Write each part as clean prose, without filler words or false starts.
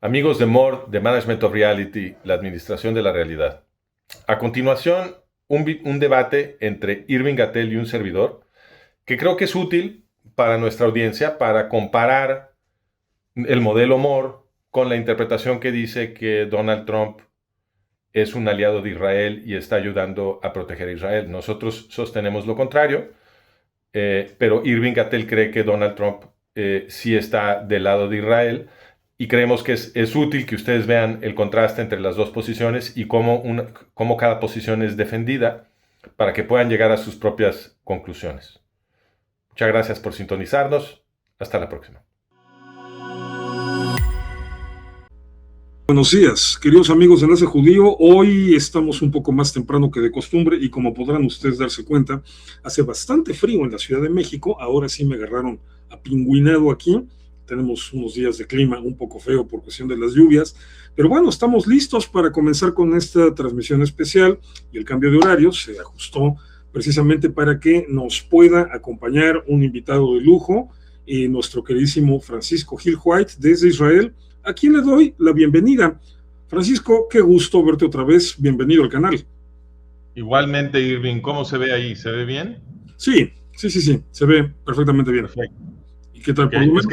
Amigos de More, de Management of Reality, la administración de la realidad. A continuación, un debate entre Irving Gatel y un servidor que creo que es útil para nuestra audiencia para comparar el modelo More con la interpretación que dice que Donald Trump es un aliado de Israel y está ayudando a proteger a Israel. Nosotros sostenemos lo contrario, pero Irving Gatel cree que Donald Trump sí está del lado de Israel y creemos que es útil que ustedes vean el contraste entre las dos posiciones y cómo cada posición es defendida para que puedan llegar a sus propias conclusiones. Muchas gracias por sintonizarnos. Hasta la próxima. Buenos días, queridos amigos de Enlace Judío. Hoy estamos un poco más temprano que de costumbre y como podrán ustedes darse cuenta, hace bastante frío en la Ciudad de México. Ahora sí me agarraron apingüinado aquí. Tenemos unos días de clima un poco feo por cuestión de las lluvias, pero bueno, estamos listos para comenzar con esta transmisión especial y el cambio de horario se ajustó precisamente para que nos pueda acompañar un invitado de lujo, nuestro queridísimo Francisco Gil White desde Israel, a quien le doy la bienvenida. Francisco, qué gusto verte otra vez. Bienvenido al canal. Igualmente, Irving, ¿cómo se ve ahí? ¿Se ve bien? Sí, se ve perfectamente bien. Perfecto. ¿Y qué tal? Okay. Por lo menos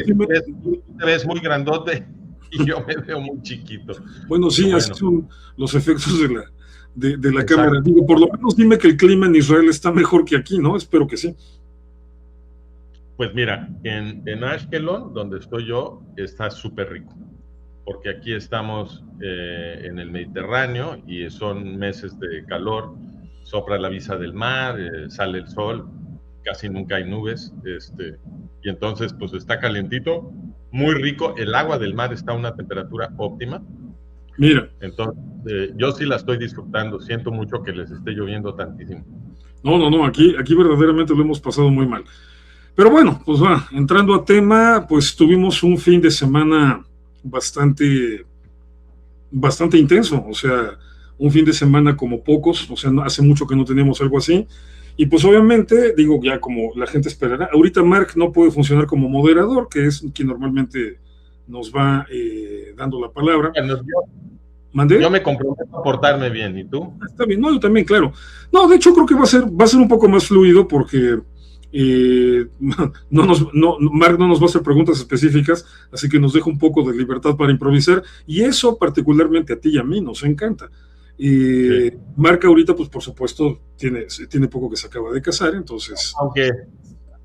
te ves muy grandote y yo me veo muy chiquito. Bueno, sí, así son los efectos de la cámara. Digo, por lo menos dime que el clima en Israel está mejor que aquí, ¿no? Espero que sí. Pues mira, en Ashkelon, donde estoy yo, está súper rico, porque aquí estamos en el Mediterráneo y son meses de calor, sopla la brisa del mar, sale el sol, casi nunca hay nubes, y entonces pues está calientito, muy rico, el agua del mar está a una temperatura óptima. Mira. Entonces, yo sí la estoy disfrutando, siento mucho que les esté lloviendo tantísimo. No, aquí verdaderamente lo hemos pasado muy mal. Pero bueno, pues va, entrando a tema, pues tuvimos un fin de semana bastante intenso, o sea, un fin de semana como pocos, o sea, hace mucho que no teníamos algo así, y pues obviamente, digo, ya como la gente esperará, ahorita Mark no puede funcionar como moderador, que es quien normalmente nos va dando la palabra. Bueno, yo me comprometo a portarme bien, ¿y tú? Está bien, no, yo también, claro. No, de hecho creo que va a ser un poco más fluido porque Mark no nos va a hacer preguntas específicas, así que nos deja un poco de libertad para improvisar, y eso particularmente a ti y a mí nos encanta. Sí. Mark ahorita, pues por supuesto, tiene poco que se acaba de casar, entonces...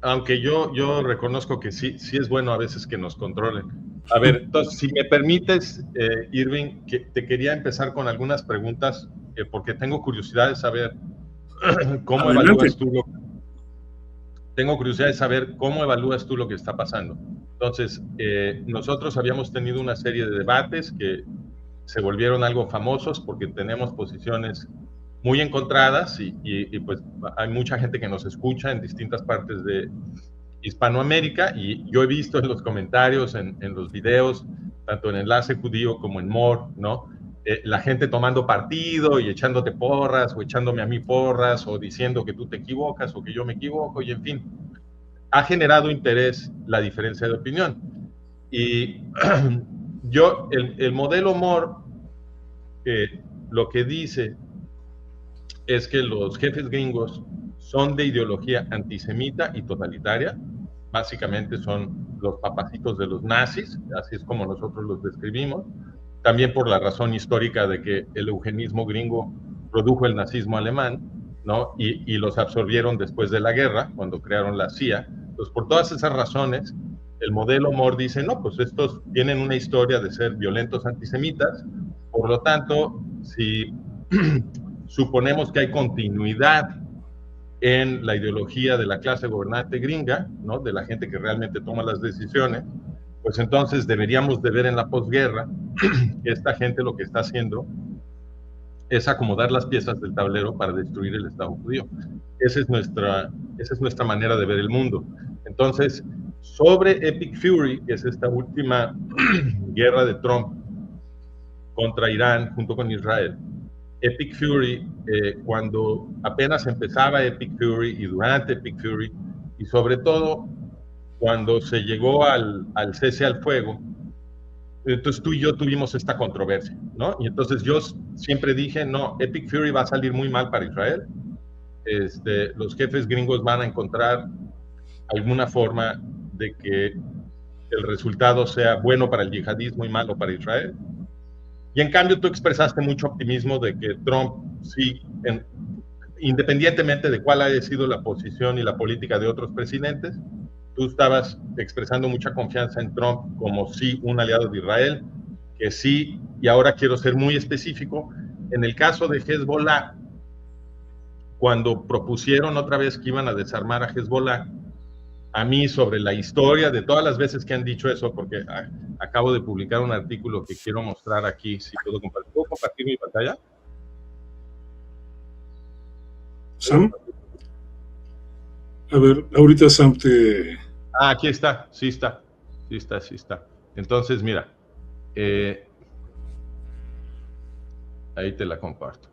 Aunque yo reconozco que sí es bueno a veces que nos controlen. A ver, entonces, si me permites, Irving, te quería empezar con algunas preguntas, porque tengo curiosidad de saber cómo evalúas tú lo que está pasando. Entonces, nosotros habíamos tenido una serie de debates que se volvieron algo famosos porque tenemos posiciones muy encontradas y pues hay mucha gente que nos escucha en distintas partes de Hispanoamérica y yo he visto en los comentarios, en los videos, tanto en Enlace Judío como en More, ¿no? La gente tomando partido y echándote porras o echándome a mí porras o diciendo que tú te equivocas o que yo me equivoco y en fin, ha generado interés la diferencia de opinión. Y el modelo More, lo que dice es que los jefes gringos son de ideología antisemita y totalitaria, básicamente son los papacitos de los nazis, así es como nosotros los describimos, también por la razón histórica de que el eugenismo gringo produjo el nazismo alemán, ¿no? Y los absorbieron después de la guerra, cuando crearon la CIA. Entonces, por todas esas razones, el modelo More dice, no, pues estos tienen una historia de ser violentos antisemitas, por lo tanto, si suponemos que hay continuidad en la ideología de la clase gobernante gringa, ¿no? De la gente que realmente toma las decisiones, pues entonces deberíamos de ver en la posguerra que esta gente lo que está haciendo es acomodar las piezas del tablero para destruir el Estado judío. Esa es nuestra manera de ver el mundo. Entonces, sobre Epic Fury, que es esta última guerra de Trump contra Irán junto con Israel, Epic Fury, cuando apenas empezaba Epic Fury y durante Epic Fury, y sobre todo cuando se llegó al cese al fuego, entonces tú y yo tuvimos esta controversia, ¿no? Y entonces yo siempre dije, no, Epic Fury va a salir muy mal para Israel. Los jefes gringos van a encontrar alguna forma de que el resultado sea bueno para el yihadismo y malo para Israel. Y en cambio tú expresaste mucho optimismo de que Trump sí, independientemente de cuál haya sido la posición y la política de otros presidentes, tú estabas expresando mucha confianza en Trump como sí un aliado de Israel, que sí, y ahora quiero ser muy específico, en el caso de Hezbollah, cuando propusieron otra vez que iban a desarmar a Hezbollah, a mí sobre la historia de todas las veces que han dicho eso, porque acabo de publicar un artículo que quiero mostrar aquí, si puedo compartir. ¿Puedo compartir mi pantalla? Sam, a ver, ahorita Sam te... Aquí está, sí está. Entonces, mira, ahí te la comparto.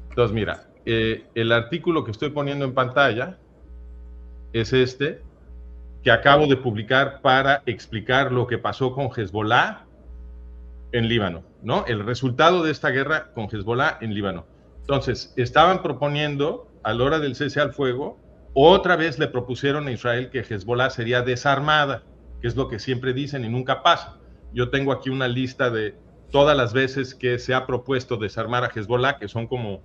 Entonces, mira, el artículo que estoy poniendo en pantalla es este, que acabo de publicar para explicar lo que pasó con Hezbollah en Líbano, ¿no? El resultado de esta guerra con Hezbollah en Líbano. Entonces, estaban proponiendo, a la hora del cese al fuego, otra vez le propusieron a Israel que Hezbollah sería desarmada, que es lo que siempre dicen y nunca pasa. Yo tengo aquí una lista de todas las veces que se ha propuesto desarmar a Hezbollah, que son como,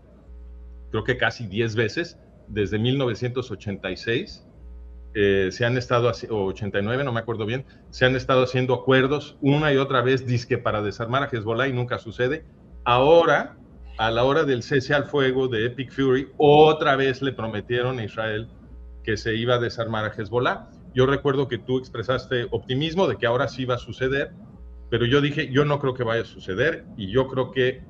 creo que casi 10 veces, desde 1986. Se han estado, o 89, no me acuerdo bien, se han estado haciendo acuerdos una y otra vez, dizque para desarmar a Hezbollah, y nunca sucede. Ahora, a la hora del cese al fuego de Epic Fury, otra vez le prometieron a Israel que se iba a desarmar a Hezbollah. Yo recuerdo que tú expresaste optimismo de que ahora sí va a suceder, pero yo dije, yo no creo que vaya a suceder, y yo creo que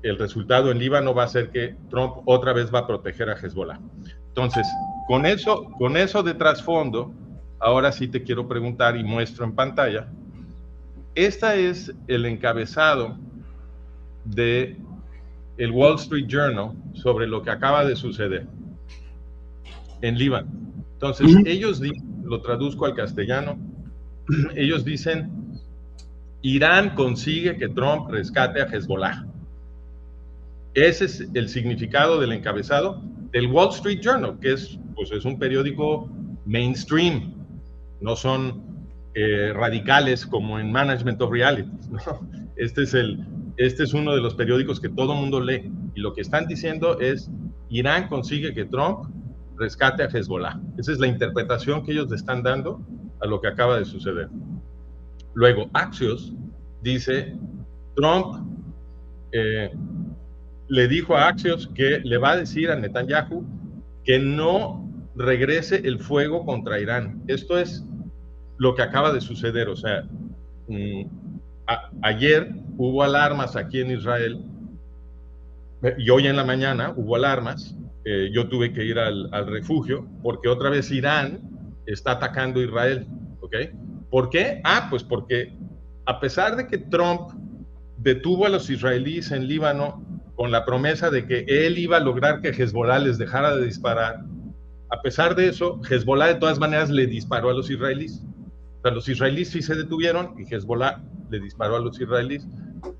el resultado en Líbano va a ser que Trump otra vez va a proteger a Hezbollah. Entonces, con eso de trasfondo, ahora sí te quiero preguntar y muestro en pantalla. Este es el encabezado de el Wall Street Journal sobre lo que acaba de suceder en Líbano. Entonces, ellos lo traduzco al castellano, ellos dicen, Irán consigue que Trump rescate a Hezbollah. Ese es el significado del encabezado del Wall Street Journal, que es, pues, es un periódico mainstream, no son radicales como en Management of Reality, ¿no? Este es uno de los periódicos que todo el mundo lee, y lo que están diciendo es, Irán consigue que Trump rescate a Hezbollah. Esa es la interpretación que ellos le están dando a lo que acaba de suceder. Luego, Axios dice, Trump le dijo a Axios que le va a decir a Netanyahu que no regrese el fuego contra Irán. Esto es lo que acaba de suceder. O sea, ayer hubo alarmas aquí en Israel y hoy en la mañana hubo alarmas. Yo tuve que ir al refugio porque otra vez Irán está atacando a Israel. ¿Ok? ¿Por qué? Pues porque a pesar de que Trump detuvo a los israelíes en Líbano con la promesa de que él iba a lograr que Hezbollah les dejara de disparar, a pesar de eso, Hezbollah de todas maneras le disparó a los israelíes. O sea, los israelíes sí se detuvieron y Hezbollah le disparó a los israelíes.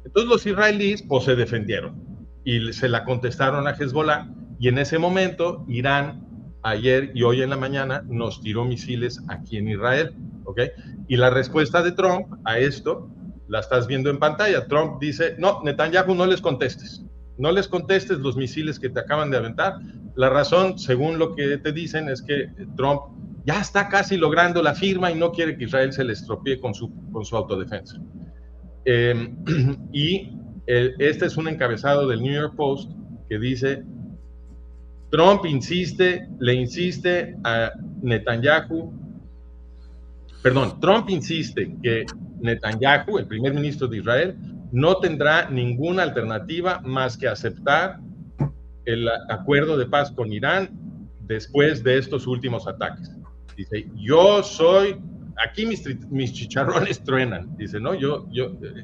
Entonces los israelíes pues se defendieron y se la contestaron a Hezbollah, y en ese momento Irán ayer y hoy en la mañana nos tiró misiles aquí en Israel, ¿ok? Y la respuesta de Trump a esto la estás viendo en pantalla. Trump dice, no, Netanyahu, no les contestes los misiles que te acaban de aventar. La razón, según lo que te dicen, es que Trump ya está casi logrando la firma y no quiere que Israel se le estropee con su autodefensa. Este es un encabezado del New York Post que dice, Trump le insiste a Netanyahu, Trump insiste que Netanyahu, el primer ministro de Israel, no tendrá ninguna alternativa más que aceptar el acuerdo de paz con Irán después de estos últimos ataques. Dice, aquí mis chicharrones truenan, dice, ¿no?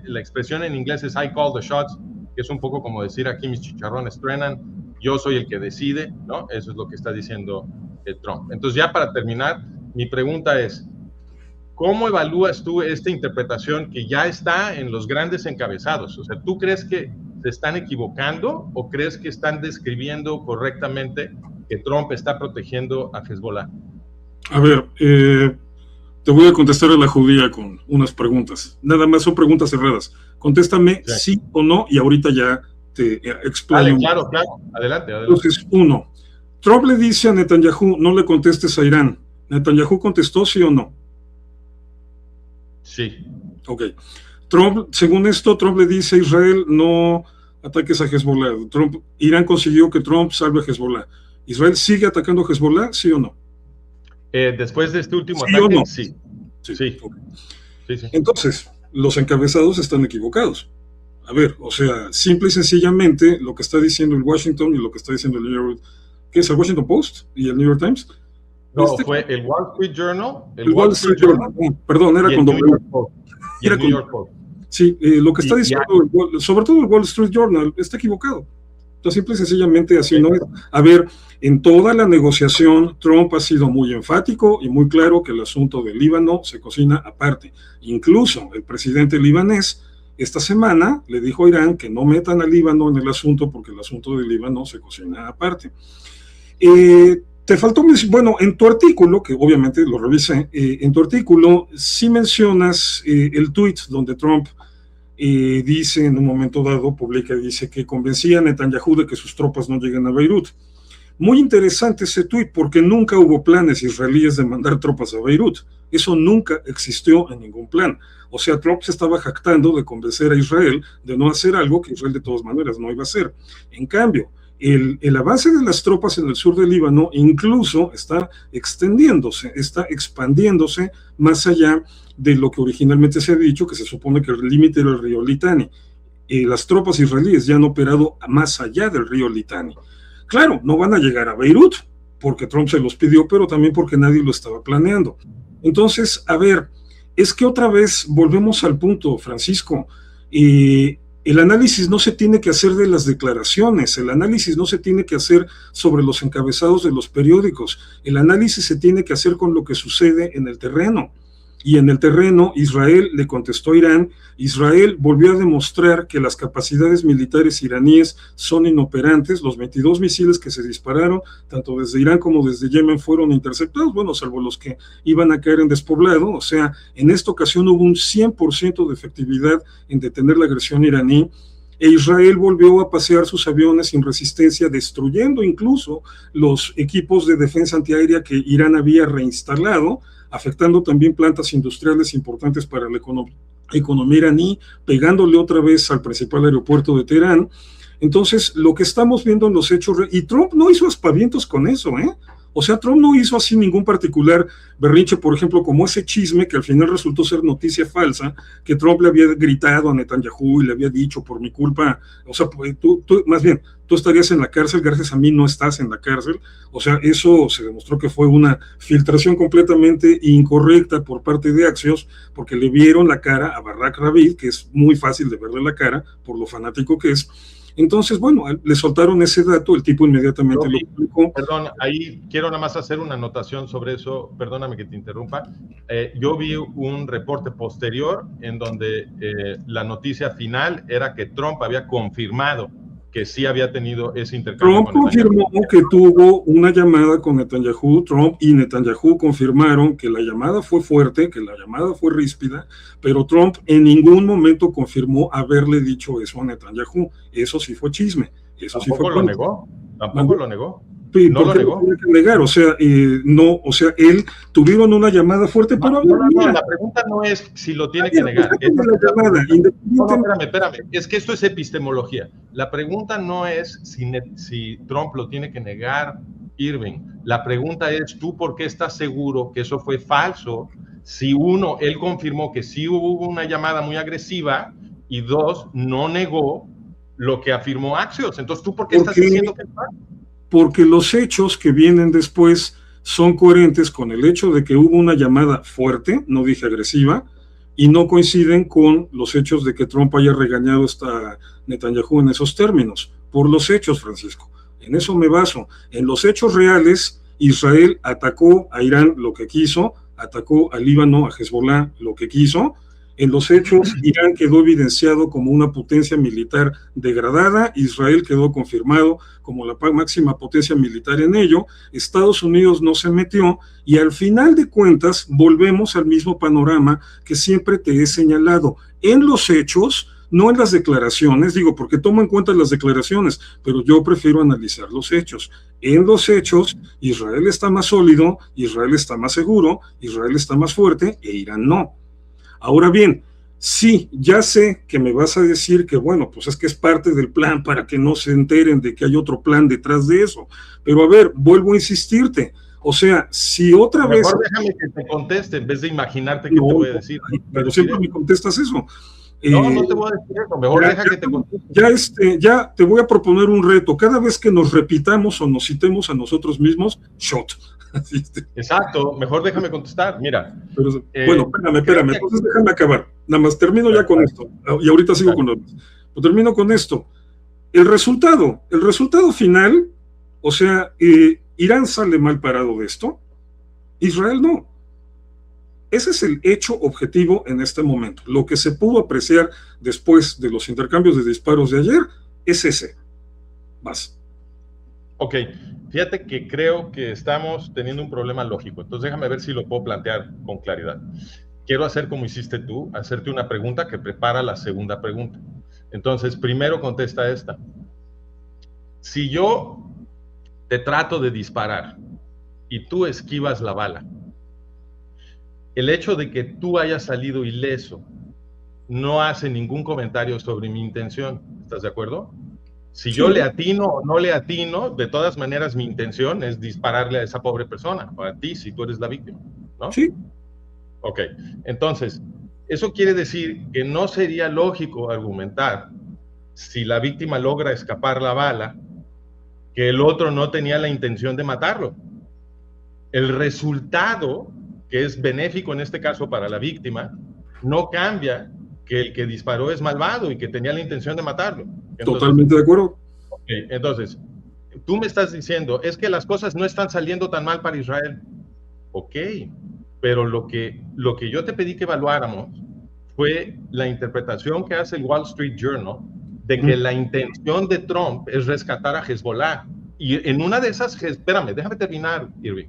La expresión en inglés es I call the shots, que es un poco como decir, aquí mis chicharrones truenan, yo soy el que decide, ¿no? Eso es lo que está diciendo Trump. Entonces, ya para terminar, mi pregunta es, ¿cómo evalúas tú esta interpretación que ya está en los grandes encabezados? O sea, ¿tú crees que se están equivocando o crees que están describiendo correctamente que Trump está protegiendo a Hezbollah? A ver, te voy a contestar a la judía con unas preguntas. Nada más son preguntas cerradas. Contéstame sí o no y ahorita ya te explayo. Vale, claro. Adelante. Entonces, 1. Trump le dice a Netanyahu, no le contestes a Irán. ¿Netanyahu contestó sí o no? Sí. Ok. Trump, según esto, Trump le dice a Israel, no ataques a Hezbollah. Irán consiguió que Trump salve a Hezbollah. ¿Israel sigue atacando a Hezbollah, sí o no? Después de este último ¿Sí ataque, o no? Sí. Okay. Sí. Entonces, los encabezados están equivocados. A ver, o sea, simple y sencillamente lo que está diciendo el Washington y lo que está diciendo el New York, ¿qué es el Washington Post y el New York Times? No, fue el Wall Street Journal. El Wall Street Journal. Perdón, era con doble. Era con New York Post. Sí, lo que está diciendo, sobre todo el Wall Street Journal, está equivocado. Entonces, simple y sencillamente así no es. A ver, en toda la negociación, Trump ha sido muy enfático y muy claro que el asunto del Líbano se cocina aparte. Incluso el presidente libanés esta semana le dijo a Irán que no metan al Líbano en el asunto porque el asunto del Líbano se cocina aparte. Te faltó, bueno, en tu artículo, que obviamente lo revisé, en tu artículo sí mencionas el tuit donde Trump dice en un momento dado, publica y dice que convencía a Netanyahu de que sus tropas no lleguen a Beirut. Muy interesante ese tuit porque nunca hubo planes israelíes de mandar tropas a Beirut. Eso nunca existió en ningún plan. O sea, Trump se estaba jactando de convencer a Israel de no hacer algo que Israel de todas maneras no iba a hacer. En cambio, el avance de las tropas en el sur del Líbano incluso está extendiéndose, está expandiéndose más allá de lo que originalmente se ha dicho, que se supone que el límite era el río Litani. Las tropas israelíes ya han operado más allá del río Litani. Claro, no van a llegar a Beirut, porque Trump se los pidió, pero también porque nadie lo estaba planeando. Entonces, a ver, es que otra vez volvemos al punto, Francisco. El análisis no se tiene que hacer de las declaraciones, el análisis no se tiene que hacer sobre los encabezados de los periódicos, el análisis se tiene que hacer con lo que sucede en el terreno. Y en el terreno, Israel le contestó a Irán, Israel volvió a demostrar que las capacidades militares iraníes son inoperantes, los 22 misiles que se dispararon, tanto desde Irán como desde Yemen, fueron interceptados, bueno, salvo los que iban a caer en despoblado, o sea, en esta ocasión hubo un 100% de efectividad en detener la agresión iraní, e Israel volvió a pasear sus aviones sin resistencia, destruyendo incluso los equipos de defensa antiaérea que Irán había reinstalado, afectando también plantas industriales importantes para la economía iraní, pegándole otra vez al principal aeropuerto de Teherán. Entonces, lo que estamos viendo en los hechos, y Trump no hizo aspavientos con eso, O sea, Trump no hizo así ningún particular berrinche, por ejemplo, como ese chisme que al final resultó ser noticia falsa, que Trump le había gritado a Netanyahu y le había dicho, por mi culpa, o sea, tú más bien, tú estarías en la cárcel, gracias a mí no estás en la cárcel. O sea, eso se demostró que fue una filtración completamente incorrecta por parte de Axios, porque le vieron la cara a Barak Ravid, que es muy fácil de verle la cara, por lo fanático que es. Entonces, bueno, le soltaron ese dato, el tipo inmediatamente lo publicó. Perdón, ahí quiero nada más hacer una anotación sobre eso, perdóname que te interrumpa. Yo vi un reporte posterior en donde la noticia final era que Trump había confirmado que sí había tenido ese intercambio. Trump confirmó que tuvo una llamada con Netanyahu. Trump y Netanyahu confirmaron que la llamada fue fuerte, que la llamada fue ríspida, pero Trump en ningún momento confirmó haberle dicho eso a Netanyahu. Eso sí fue chisme. Eso tampoco sí fue lo negó. Tampoco lo negó. No lo negó. Tiene que negar, o sea, él tuvieron una llamada fuerte, pero no, la pregunta no es si lo tiene que negar. Espérame, es que esto es epistemología. La pregunta no es si Trump lo tiene que negar, Irving. La pregunta es, ¿tú por qué estás seguro que eso fue falso? Si uno, él confirmó que sí hubo una llamada muy agresiva y dos, no negó lo que afirmó Axios. Entonces, ¿tú por qué estás diciendo que es falso? Porque los hechos que vienen después son coherentes con el hecho de que hubo una llamada fuerte, no dije agresiva, y no coinciden con los hechos de que Trump haya regañado a Netanyahu en esos términos. Por los hechos, Francisco. En eso me baso. En los hechos reales, Israel atacó a Irán lo que quiso, atacó al Líbano, a Hezbollah, lo que quiso. En los hechos, Irán quedó evidenciado como una potencia militar degradada, Israel quedó confirmado como la máxima potencia militar en ello, Estados Unidos no se metió, y al final de cuentas volvemos al mismo panorama que siempre te he señalado. En los hechos, no en las declaraciones, digo, porque tomo en cuenta las declaraciones, pero yo prefiero analizar los hechos. En los hechos, Israel está más sólido, Israel está más seguro, Israel está más fuerte, e Irán no. Ahora bien, sí, ya sé que me vas a decir que, bueno, pues es que es parte del plan para que no se enteren de que hay otro plan detrás de eso. Pero a ver, vuelvo a insistirte. O sea, si otra vez... Mejor déjame que te conteste en vez de imaginarte qué te voy a decir. Pero siempre me contestas eso. No te voy a decir eso. Mejor deja que te conteste. Ya te voy a proponer un reto. Cada vez que nos repitamos o nos citemos a nosotros mismos, shot. Exacto, mejor déjame contestar, mira. Pero, bueno, espérame, entonces déjame acabar. Nada más termino ya con esto, y ahorita sigo con otros. Pero termino con esto. El resultado final, o sea, Irán sale mal parado de esto, Israel no. Ese es el hecho objetivo en este momento. Lo que se pudo apreciar después de los intercambios de disparos de ayer es ese. Más. Ok, fíjate que creo que estamos teniendo un problema lógico, entonces déjame ver si lo puedo plantear con claridad. Quiero hacer como hiciste tú, hacerte una pregunta que prepara la segunda pregunta. Entonces, primero contesta esta. Si yo te trato de disparar y tú esquivas la bala, el hecho de que tú hayas salido ileso no hace ningún comentario sobre mi intención, ¿estás de acuerdo? Si yo le atino o no le atino, de todas maneras mi intención es dispararle a esa pobre persona, o a ti si tú eres la víctima, ¿no? Sí. Ok, entonces, eso quiere decir que no sería lógico argumentar, si la víctima logra escapar la bala, que el otro no tenía la intención de matarlo. El resultado, que es benéfico en este caso para la víctima, no cambia que el que disparó es malvado y que tenía la intención de matarlo. Entonces, totalmente de acuerdo. Okay, entonces, tú me estás diciendo, es que las cosas no están saliendo tan mal para Israel. Ok, pero lo que yo te pedí que evaluáramos fue la interpretación que hace el Wall Street Journal de que la intención de Trump es rescatar a Hezbollah. Y en una de esas, espérame, déjame terminar, Irving.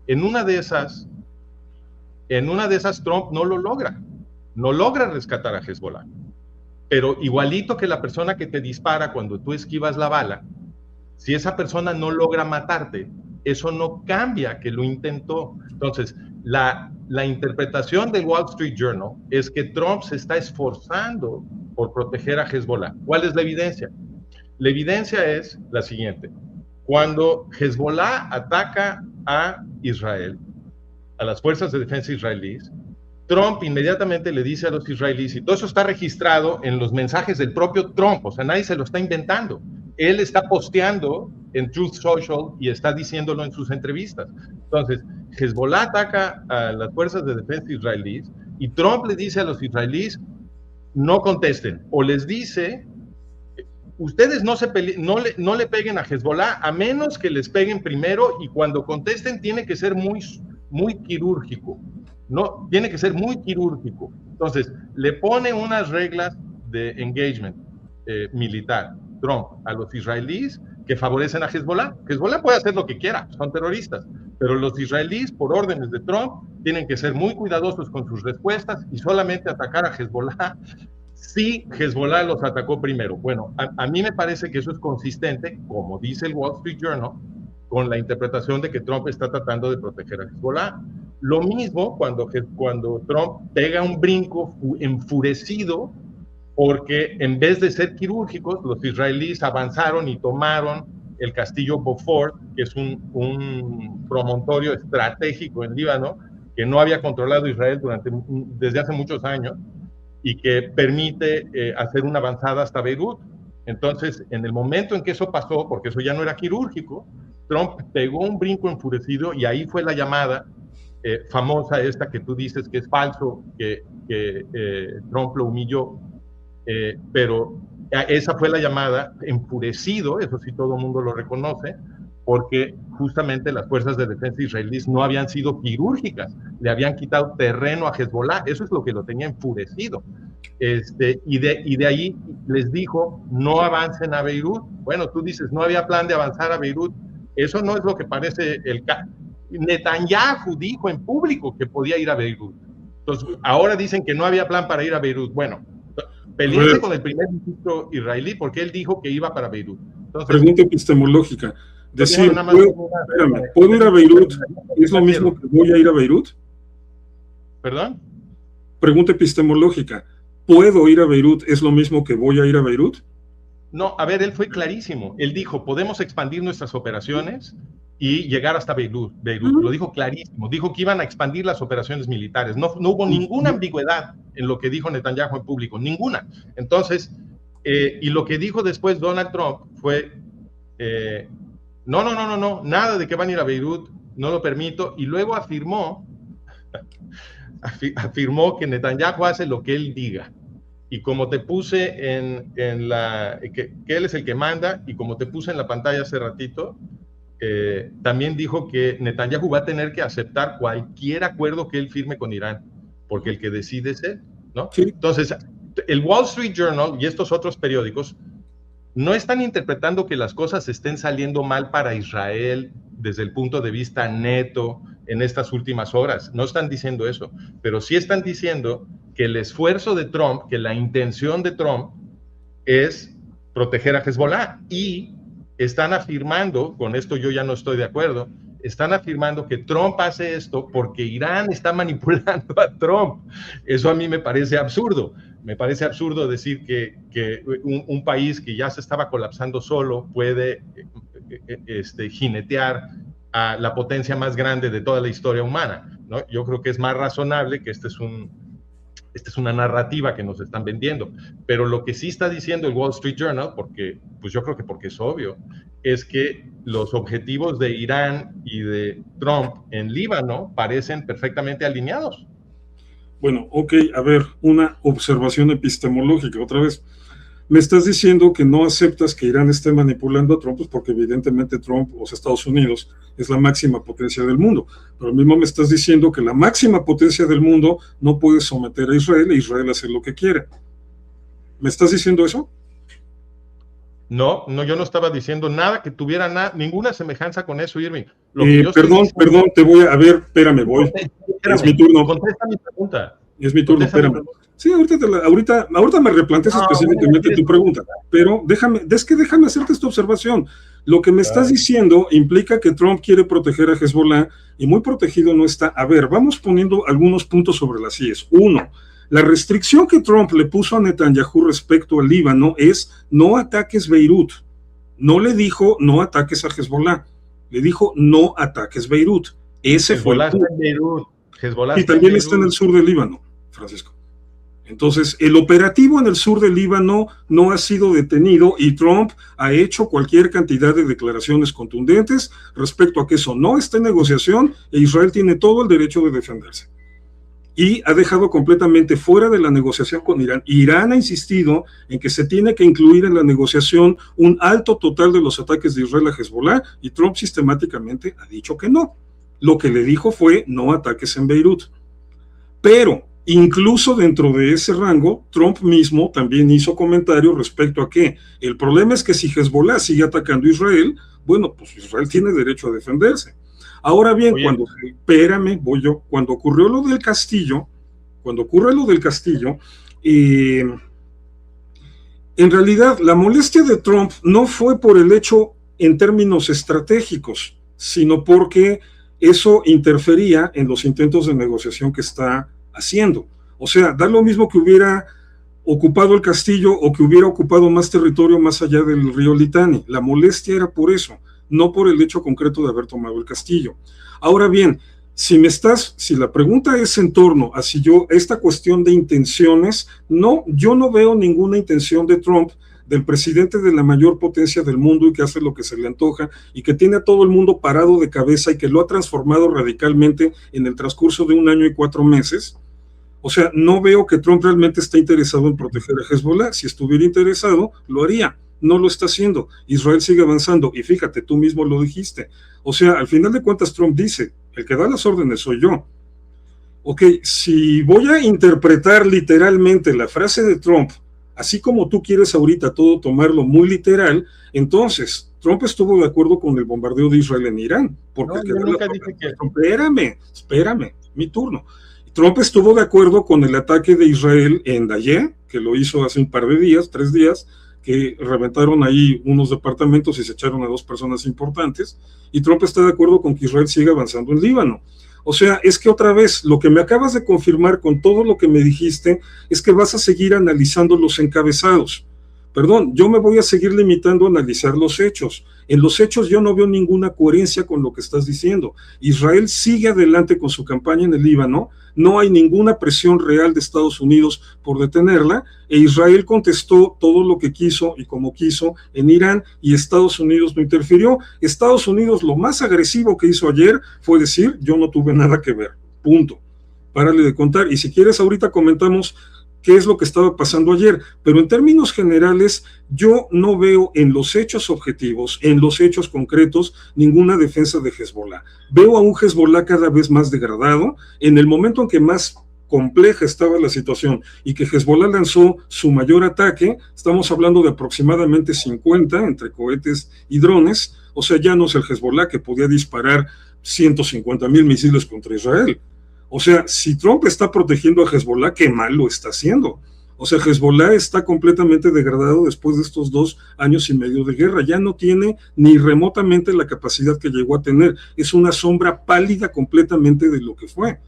En una de esas Trump no lo logra. No logra rescatar a Hezbollah. Pero igualito que la persona que te dispara cuando tú esquivas la bala, si esa persona no logra matarte, eso no cambia que lo intentó. Entonces, la interpretación del Wall Street Journal es que Trump se está esforzando por proteger a Hezbollah. ¿Cuál es la evidencia? La evidencia es la siguiente. Cuando Hezbollah ataca a Israel, a las fuerzas de defensa israelíes, Trump inmediatamente le dice a los israelíes, y todo eso está registrado en los mensajes del propio Trump, o sea, nadie se lo está inventando. Él está posteando en Truth Social y está diciéndolo en sus entrevistas. Entonces, Hezbollah ataca a las fuerzas de defensa israelíes y Trump le dice a los israelíes, no contesten, o les dice, ustedes no le peguen a Hezbollah a menos que les peguen primero, y cuando contesten tiene que ser muy quirúrgico. No, tiene que ser muy quirúrgico. Entonces, le pone unas reglas de engagement militar, Trump, a los israelíes que favorecen a Hezbollah. Hezbollah puede hacer lo que quiera, son terroristas, pero los israelíes, por órdenes de Trump, tienen que ser muy cuidadosos con sus respuestas y solamente atacar a Hezbollah si Hezbollah los atacó primero. Bueno, a mí me parece que eso es consistente, como dice el Wall Street Journal, con la interpretación de que Trump está tratando de proteger a Hezbollah. Lo mismo cuando Trump pega un brinco enfurecido porque en vez de ser quirúrgicos, los israelíes avanzaron y tomaron el castillo Beaufort, que es un promontorio estratégico en Líbano, que no había controlado Israel desde hace muchos años, y que permite hacer una avanzada hasta Beirut. Entonces, en el momento en que eso pasó, porque eso ya no era quirúrgico, Trump pegó un brinco enfurecido y ahí fue la llamada famosa esta que tú dices que es falso, que Trump lo humilló, pero esa fue la llamada enfurecido, eso sí todo el mundo lo reconoce, porque justamente las fuerzas de defensa israelíes no habían sido quirúrgicas, le habían quitado terreno a Hezbollah, eso es lo que lo tenía enfurecido. Y de ahí les dijo, no avancen a Beirut. Bueno, tú dices, no había plan de avanzar a Beirut, eso no es lo que parece el caso. Netanyahu dijo en público que podía ir a Beirut. Entonces, ahora dicen que no había plan para ir a Beirut. Bueno, peleense con el primer ministro israelí porque él dijo que iba para Beirut. Entonces, pregunta epistemológica. Decir, ¿puedo ir a Beirut? ¿Es lo mismo que voy a ir a Beirut? ¿Perdón? Pregunta epistemológica. ¿Puedo ir a Beirut? ¿Es lo mismo que voy a ir a Beirut? No, a ver, él fue clarísimo. Él dijo, podemos expandir nuestras operaciones y llegar hasta Beirut. Lo dijo clarísimo. Dijo que iban a expandir las operaciones militares. No hubo ninguna ambigüedad en lo que dijo Netanyahu en público, ninguna. Entonces, y lo que dijo después Donald Trump fue, no, nada de que van a ir a Beirut, no lo permito. Y luego afirmó que Netanyahu hace lo que él diga. Y como te puse que él es el que manda, y como te puse en la pantalla hace ratito, también dijo que Netanyahu va a tener que aceptar cualquier acuerdo que él firme con Irán, porque el que decide es él, ¿no? Sí. Entonces, el Wall Street Journal y estos otros periódicos no están interpretando que las cosas estén saliendo mal para Israel desde el punto de vista neto en estas últimas horas. No están diciendo eso, pero sí están diciendo que el esfuerzo de Trump, que la intención de Trump es proteger a Hezbollah, y están afirmando, con esto yo ya no estoy de acuerdo, están afirmando que Trump hace esto porque Irán está manipulando a Trump. Eso a mí me parece absurdo. Me parece absurdo decir que un país que ya se estaba colapsando solo puede jinetear a la potencia más grande de toda la historia humana, ¿no? Yo creo que es más razonable que esta es una narrativa que nos están vendiendo, pero lo que sí está diciendo el Wall Street Journal, porque es obvio, es que los objetivos de Irán y de Trump en Líbano parecen perfectamente alineados. Bueno, ok, a ver, una observación epistemológica, otra vez. Me estás diciendo que no aceptas que Irán esté manipulando a Trump, pues porque evidentemente Trump, o sea, Estados Unidos, es la máxima potencia del mundo. Pero mismo me estás diciendo que la máxima potencia del mundo no puede someter a Israel, e Israel hace lo que quiere. ¿Me estás diciendo eso? No, yo no estaba diciendo nada que tuviera ninguna semejanza con eso, Irving. Perdón, te voy a ver, espérame, voy. Es mi turno. Contesta mi pregunta. Es mi turno, espérame. Sí, ahorita me replanteas específicamente tu pregunta, pero déjame hacerte esta observación. Lo que me estás diciendo implica que Trump quiere proteger a Hezbollah, y muy protegido no está. A ver, vamos poniendo algunos puntos sobre las IES. Uno, la restricción que Trump le puso a Netanyahu respecto al Líbano es no ataques Beirut. No le dijo no ataques a Hezbollah, le dijo no ataques Beirut. Ese Hezbollah fue el punto. Está en Beirut. Y también está en el sur del Líbano, Francisco. Entonces, el operativo en el sur del Líbano no ha sido detenido, y Trump ha hecho cualquier cantidad de declaraciones contundentes respecto a que eso no está en negociación, e Israel tiene todo el derecho de defenderse. Y ha dejado completamente fuera de la negociación con Irán. Irán ha insistido en que se tiene que incluir en la negociación un alto total de los ataques de Israel a Hezbollah, y Trump sistemáticamente ha dicho que no. Lo que le dijo fue no ataques en Beirut. Pero incluso dentro de ese rango, Trump mismo también hizo comentarios respecto a que el problema es que si Hezbollah sigue atacando a Israel, bueno, pues Israel tiene derecho a defenderse. Ahora bien, cuando ocurrió lo del castillo, en realidad la molestia de Trump no fue por el hecho en términos estratégicos, sino porque eso interfería en los intentos de negociación que está haciendo. O sea, da lo mismo que hubiera ocupado el castillo o que hubiera ocupado más territorio más allá del río Litani. La molestia era por eso, no por el hecho concreto de haber tomado el castillo. Ahora bien, si la pregunta es en torno a esta cuestión de intenciones, no, yo no veo ninguna intención de Trump, del presidente de la mayor potencia del mundo y que hace lo que se le antoja y que tiene a todo el mundo parado de cabeza y que lo ha transformado radicalmente en el transcurso de 1 año y 4 meses. O sea, no veo que Trump realmente esté interesado en proteger a Hezbollah. Si estuviera interesado, lo haría. no lo está haciendo. Israel sigue avanzando y fíjate, tú mismo lo dijiste. O sea, al final de cuentas Trump dice, el que da las órdenes soy yo. Ok, si voy a interpretar literalmente la frase de Trump, así como tú quieres ahorita todo tomarlo muy literal, entonces Trump estuvo de acuerdo con el bombardeo de Israel en Irán, porque no, yo nunca dije que... Espérame, mi turno. Trump estuvo de acuerdo con el ataque de Israel en Dayé, que lo hizo hace un par de días, 3 días, que reventaron ahí unos departamentos y se echaron a 2 personas importantes, y Trump está de acuerdo con que Israel siga avanzando en Líbano. O sea, es que otra vez, lo que me acabas de confirmar con todo lo que me dijiste, es que vas a seguir analizando los encabezados. Perdón, yo me voy a seguir limitando a analizar los hechos. En los hechos yo no veo ninguna coherencia con lo que estás diciendo. Israel sigue adelante con su campaña en el Líbano, no hay ninguna presión real de Estados Unidos por detenerla, e Israel contestó todo lo que quiso y como quiso en Irán, y Estados Unidos no interfirió. Estados Unidos lo más agresivo que hizo ayer fue decir, yo no tuve nada que ver, punto. Párale de contar, y si quieres ahorita comentamos qué es lo que estaba pasando ayer, pero en términos generales yo no veo en los hechos objetivos, en los hechos concretos, ninguna defensa de Hezbollah. Veo a un Hezbollah cada vez más degradado. En el momento en que más compleja estaba la situación y que Hezbollah lanzó su mayor ataque, estamos hablando de aproximadamente 50 entre cohetes y drones, o sea, ya no es el Hezbollah que podía disparar 150,000 misiles contra Israel. O sea, si Trump está protegiendo a Hezbollah, qué mal lo está haciendo. O sea, Hezbollah está completamente degradado después de estos 2 años y medio de guerra. Ya no tiene ni remotamente la capacidad que llegó a tener. Es una sombra pálida completamente de lo que fue.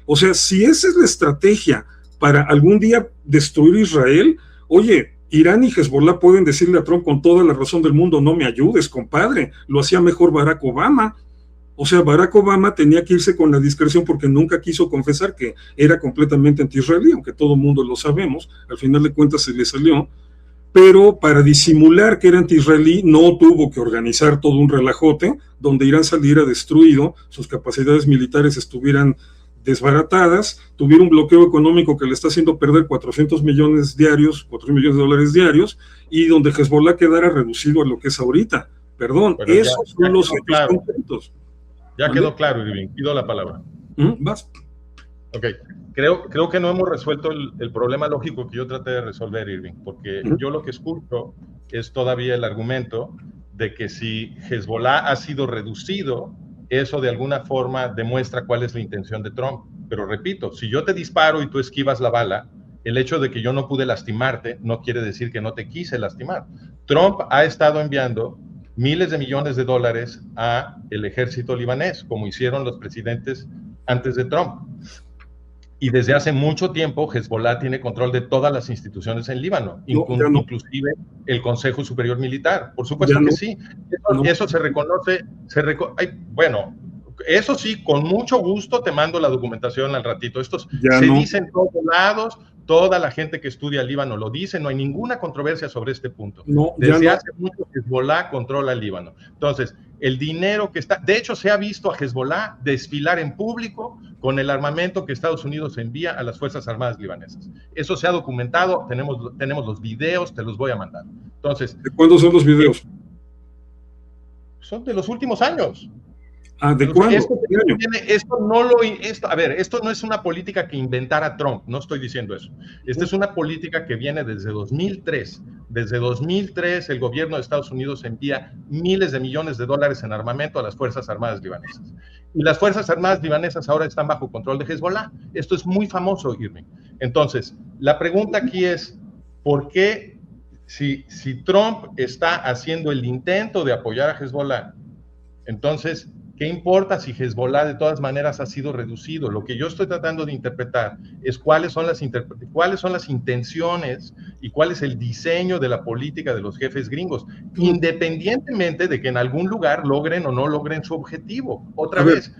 O sea, si esa es la estrategia para algún día destruir Israel, oye, Irán y Hezbollah pueden decirle a Trump con toda la razón del mundo, no me ayudes, compadre. Lo hacía mejor Barack Obama. O sea, Barack Obama tenía que irse con la discreción porque nunca quiso confesar que era completamente anti-israelí, aunque todo el mundo lo sabemos, al final de cuentas se le salió, pero para disimular que era anti-israelí no tuvo que organizar todo un relajote donde Irán saliera destruido, sus capacidades militares estuvieran desbaratadas, tuviera un bloqueo económico que le está haciendo perder 400 millones diarios, 4 millones de dólares diarios, y donde Hezbollah quedara reducido a lo que es ahorita. Perdón, pero esos son los hechos concretos. Ya ¿vale? Quedó claro, Irving. Pido la palabra. Vas. Ok. Creo que no hemos resuelto el problema lógico que yo traté de resolver, Irving, porque yo lo que escucho es todavía el argumento de que si Hezbollah ha sido reducido, eso de alguna forma demuestra cuál es la intención de Trump. Pero repito, si yo te disparo y tú esquivas la bala, el hecho de que yo no pude lastimarte no quiere decir que no te quise lastimar. Trump ha estado enviando miles de millones de dólares a el ejército libanés, como hicieron los presidentes antes de Trump. Y desde hace mucho tiempo Hezbollah tiene control de todas las instituciones en Líbano, inclusive el Consejo Superior Militar. Por supuesto que sí. Eso se reconoce. Bueno, eso sí, con mucho gusto te mando la documentación al ratito. Estos se dice en todos lados. Toda la gente que estudia el Líbano lo dice, no hay ninguna controversia sobre este punto. Desde hace mucho Hezbollah controla el Líbano. Entonces, el dinero que está... De hecho, se ha visto a Hezbollah desfilar en público con el armamento que Estados Unidos envía a las Fuerzas Armadas libanesas. Eso se ha documentado, tenemos los videos, te los voy a mandar. Entonces, ¿de cuándo son los videos? Son de los últimos años. ¿De cuándo? Esto no es una política que inventara Trump, no estoy diciendo eso. Esta es una política que viene desde 2003. Desde 2003 el gobierno de Estados Unidos envía miles de millones de dólares en armamento a las Fuerzas Armadas libanesas. Y las Fuerzas Armadas libanesas ahora están bajo control de Hezbollah. Esto es muy famoso, Irving. Entonces, la pregunta aquí es, ¿por qué si Trump está haciendo el intento de apoyar a Hezbollah, entonces... ¿qué importa si Hezbollah de todas maneras ha sido reducido? Lo que yo estoy tratando de interpretar es cuáles son las intenciones y cuál es el diseño de la política de los jefes gringos, independientemente de que en algún lugar logren o no logren su objetivo. Otra vez,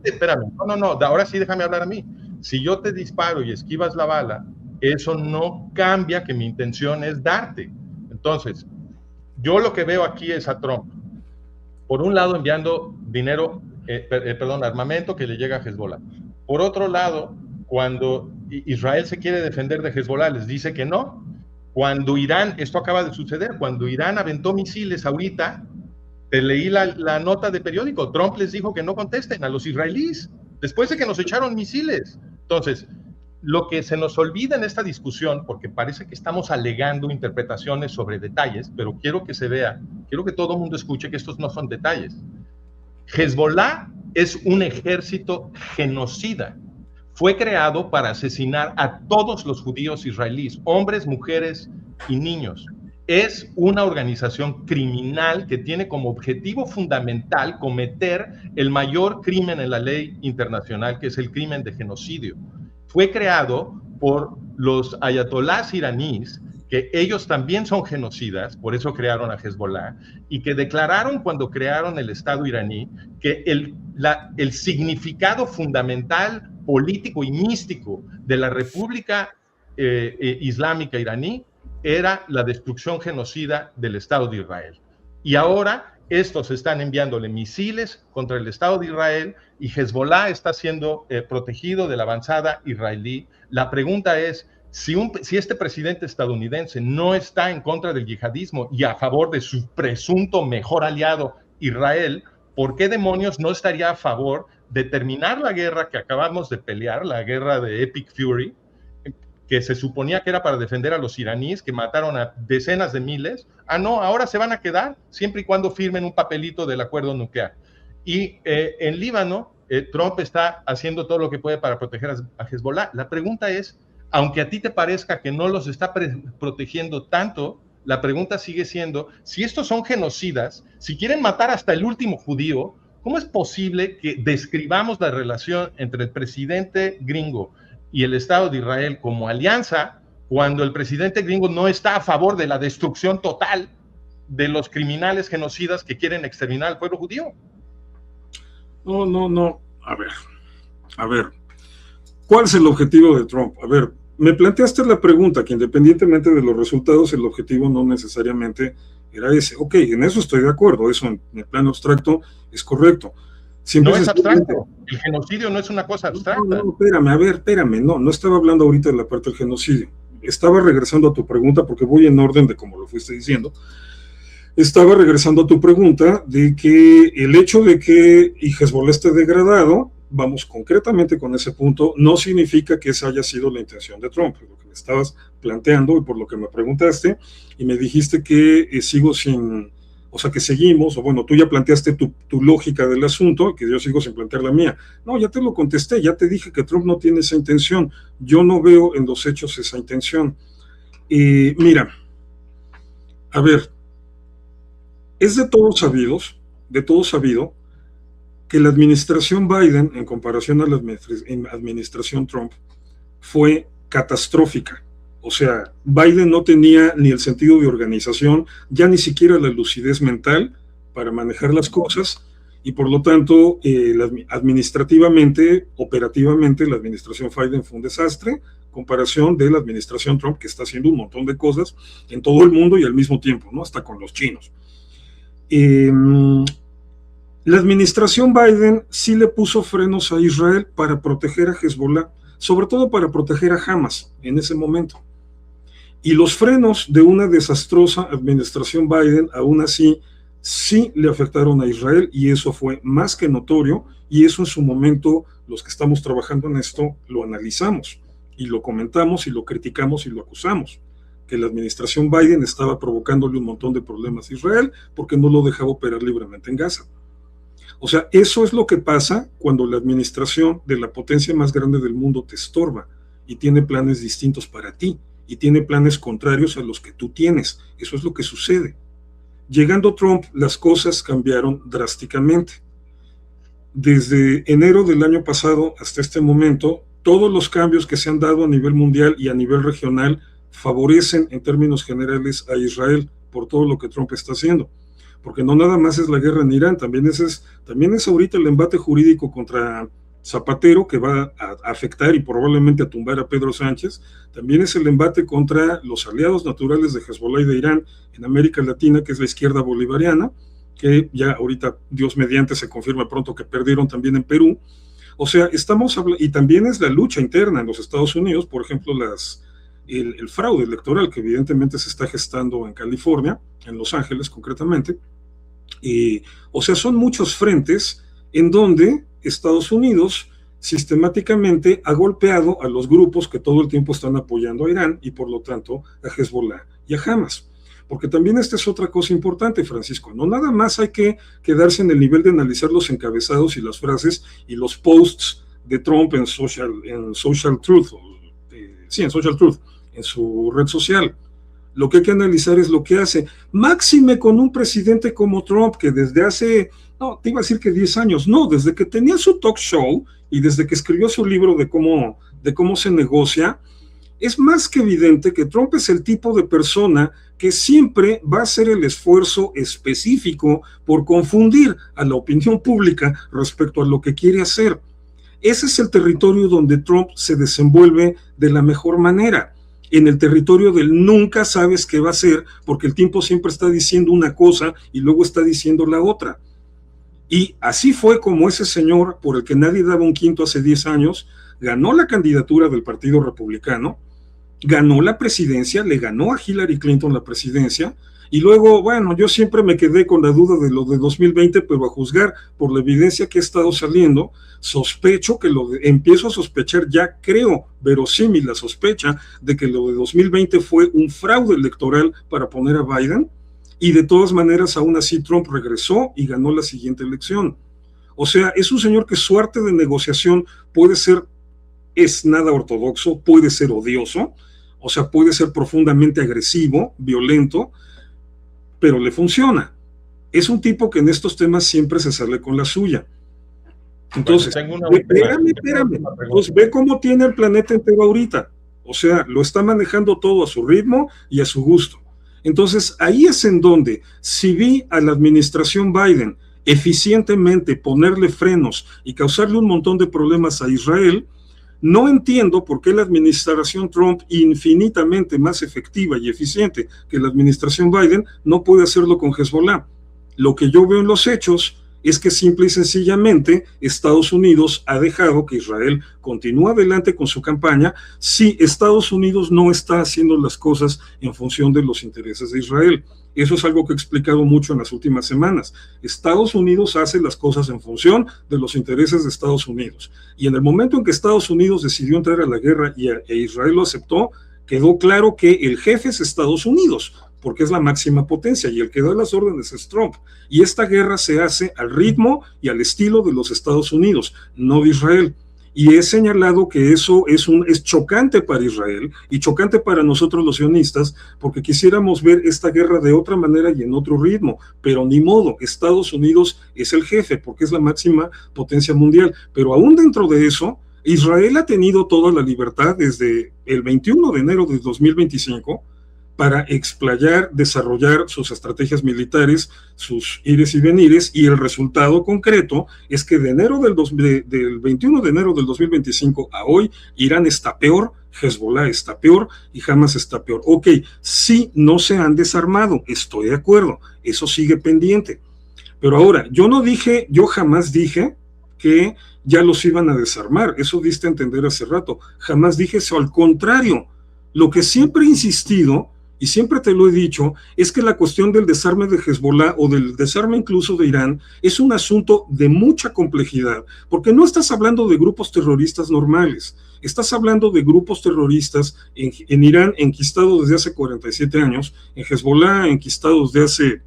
espérame, no, ahora sí déjame hablar a mí. Si yo te disparo y esquivas la bala, eso no cambia que mi intención es darte. Entonces, yo lo que veo aquí es a Trump, por un lado enviando armamento que le llega a Hezbollah. Por otro lado, cuando Israel se quiere defender de Hezbollah, les dice que no, Cuando Irán, esto acaba de suceder, cuando Irán aventó misiles ahorita, te leí la nota de periódico, Trump les dijo que no contesten a los israelíes, después de que nos echaron misiles. Entonces, lo que se nos olvida en esta discusión, porque parece que estamos alegando interpretaciones sobre detalles, pero quiero que se vea, quiero que todo el mundo escuche que estos no son detalles. Hezbollah es un ejército genocida. Fue creado para asesinar a todos los judíos israelíes, hombres, mujeres y niños. Es una organización criminal que tiene como objetivo fundamental cometer el mayor crimen en la ley internacional, que es el crimen de genocidio. Fue creado por los ayatolás iraníes, que ellos también son genocidas, por eso crearon a Hezbollah, y que declararon cuando crearon el Estado iraní que el significado fundamental, político y místico de la República Islámica iraní era la destrucción genocida del Estado de Israel. Y ahora estos están enviándole misiles contra el Estado de Israel y Hezbollah está siendo protegido de la avanzada israelí. La pregunta es, si este presidente estadounidense no está en contra del yihadismo y a favor de su presunto mejor aliado, Israel, ¿por qué demonios no estaría a favor de terminar la guerra que acabamos de pelear, la guerra de Epic Fury, que se suponía que era para defender a los iraníes, que mataron a decenas de miles? Ah, no, ahora se van a quedar, siempre y cuando firmen un papelito del acuerdo nuclear. Y en Líbano, Trump está haciendo todo lo que puede para proteger a Hezbollah. La pregunta es, aunque a ti te parezca que no los está protegiendo tanto, la pregunta sigue siendo, si estos son genocidas, si quieren matar hasta el último judío, ¿cómo es posible que describamos la relación entre el presidente gringo y el Estado de Israel como alianza cuando el presidente gringo no está a favor de la destrucción total de los criminales genocidas que quieren exterminar al pueblo judío? No. A ver. ¿Cuál es el objetivo de Trump? A ver, me planteaste la pregunta que independientemente de los resultados, el objetivo no necesariamente era ese. Ok, en eso estoy de acuerdo, eso en el plano abstracto es correcto. Siempre no es abstracto, el genocidio no es una cosa abstracta. No, espérame, no estaba hablando ahorita de la parte del genocidio. Estaba regresando a tu pregunta porque voy en orden de como lo fuiste diciendo. Estaba regresando a tu pregunta de que el hecho de que Hezbollah esté degradado, vamos concretamente con ese punto, no significa que esa haya sido la intención de Trump, lo que me estabas planteando y por lo que me preguntaste, y me dijiste que que seguimos, o bueno, tú ya planteaste tu lógica del asunto, que yo sigo sin plantear la mía. No, ya te lo contesté, ya te dije que Trump no tiene esa intención, yo no veo en los hechos esa intención. Mira, a ver, es de todos sabido que la administración Biden, en comparación a la administración Trump, fue catastrófica. O sea, Biden no tenía ni el sentido de organización, ya ni siquiera la lucidez mental para manejar las cosas, y por lo tanto, administrativamente, operativamente, la administración Biden fue un desastre, comparación de la administración Trump, que está haciendo un montón de cosas en todo el mundo y al mismo tiempo, ¿no? Hasta con los chinos. La administración Biden sí le puso frenos a Israel para proteger a Hezbollah, sobre todo para proteger a Hamas en ese momento. Y los frenos de una desastrosa administración Biden, aún así, sí le afectaron a Israel, y eso fue más que notorio, y eso en su momento, los que estamos trabajando en esto, lo analizamos, y lo comentamos, y lo criticamos, y lo acusamos, que la administración Biden estaba provocándole un montón de problemas a Israel, porque no lo dejaba operar libremente en Gaza. O sea, eso es lo que pasa cuando la administración de la potencia más grande del mundo te estorba, y tiene planes distintos para ti, y tiene planes contrarios a los que tú tienes. Eso es lo que sucede. Llegando Trump, las cosas cambiaron drásticamente. Desde enero del año pasado hasta este momento, todos los cambios que se han dado a nivel mundial y a nivel regional favorecen en términos generales a Israel por todo lo que Trump está haciendo. Porque no nada más es la guerra en Irán, también es ahorita el embate jurídico contra Zapatero, que va a afectar y probablemente a tumbar a Pedro Sánchez. También es el embate contra los aliados naturales de Hezbollah y de Irán en América Latina, que es la izquierda bolivariana, que ya ahorita, Dios mediante, se confirma pronto que perdieron también en Perú. O sea, y también es la lucha interna en los Estados Unidos, por ejemplo, las el fraude electoral que evidentemente se está gestando en California, en Los Ángeles concretamente. O sea, son muchos frentes en donde Estados Unidos sistemáticamente ha golpeado a los grupos que todo el tiempo están apoyando a Irán y por lo tanto a Hezbollah y a Hamas. Porque también esta es otra cosa importante, Francisco, no nada más hay que quedarse en el nivel de analizar los encabezados y las frases y los posts de Trump en Social Truth, en Social Truth, en su red social. Lo que hay que analizar es lo que hace, máxime con un presidente como Trump, que desde hace, no, te iba a decir que 10 años, no, desde que tenía su talk show y desde que escribió su libro de cómo se negocia, es más que evidente que Trump es el tipo de persona que siempre va a hacer el esfuerzo específico por confundir a la opinión pública respecto a lo que quiere hacer. Ese es el territorio donde Trump se desenvuelve de la mejor manera, en el territorio del nunca sabes qué va a hacer, porque el tiempo siempre está diciendo una cosa y luego está diciendo la otra. Y así fue como ese señor, por el que nadie daba un quinto hace 10 años, ganó la candidatura del Partido Republicano, ganó la presidencia, le ganó a Hillary Clinton la presidencia, y luego, bueno, yo siempre me quedé con la duda de lo de 2020, pero a juzgar por la evidencia que ha estado saliendo, sospecho que empiezo a sospechar, ya creo verosímil la sospecha de que lo de 2020 fue un fraude electoral para poner a Biden, y de todas maneras, aún así Trump regresó y ganó la siguiente elección. O sea, es un señor que su arte de negociación es nada ortodoxo, puede ser odioso, o sea, puede ser profundamente agresivo, violento, pero le funciona. Es un tipo que en estos temas siempre se sale con la suya. Entonces, espérame. Pues ve cómo tiene el planeta entero ahorita. O sea, lo está manejando todo a su ritmo y a su gusto. Entonces, ahí es en donde, si vi a la administración Biden eficientemente ponerle frenos y causarle un montón de problemas a Israel, no entiendo por qué la administración Trump, infinitamente más efectiva y eficiente que la administración Biden, no puede hacerlo con Hezbollah. Lo que yo veo en los hechos es que simple y sencillamente Estados Unidos ha dejado que Israel continúe adelante con su campaña si Estados Unidos no está haciendo las cosas en función de los intereses de Israel. Eso es algo que he explicado mucho en las últimas semanas. Estados Unidos hace las cosas en función de los intereses de Estados Unidos. Y en el momento en que Estados Unidos decidió entrar a la guerra e Israel lo aceptó, quedó claro que el jefe es Estados Unidos, porque es la máxima potencia y el que da las órdenes es Trump. Y esta guerra se hace al ritmo y al estilo de los Estados Unidos, no de Israel. Y he señalado que eso es chocante para Israel y chocante para nosotros los sionistas, porque quisiéramos ver esta guerra de otra manera y en otro ritmo, pero ni modo, Estados Unidos es el jefe porque es la máxima potencia mundial. Pero aún dentro de eso, Israel ha tenido toda la libertad desde el 21 de enero de 2025 para explayar, desarrollar sus estrategias militares, sus ires y venires, y el resultado concreto es que del 21 de enero del 2025 a hoy, Irán está peor, Hezbollah está peor y Hamas está peor. Ok, sí, no se han desarmado, estoy de acuerdo, eso sigue pendiente. Pero ahora, yo jamás dije que ya los iban a desarmar, eso diste a entender hace rato, jamás dije eso, al contrario, lo que siempre he insistido, y siempre te lo he dicho, es que la cuestión del desarme de Hezbollah o del desarme incluso de Irán es un asunto de mucha complejidad, porque no estás hablando de grupos terroristas normales, estás hablando de grupos terroristas en Irán enquistados desde hace 47 años, en Hezbollah enquistados desde hace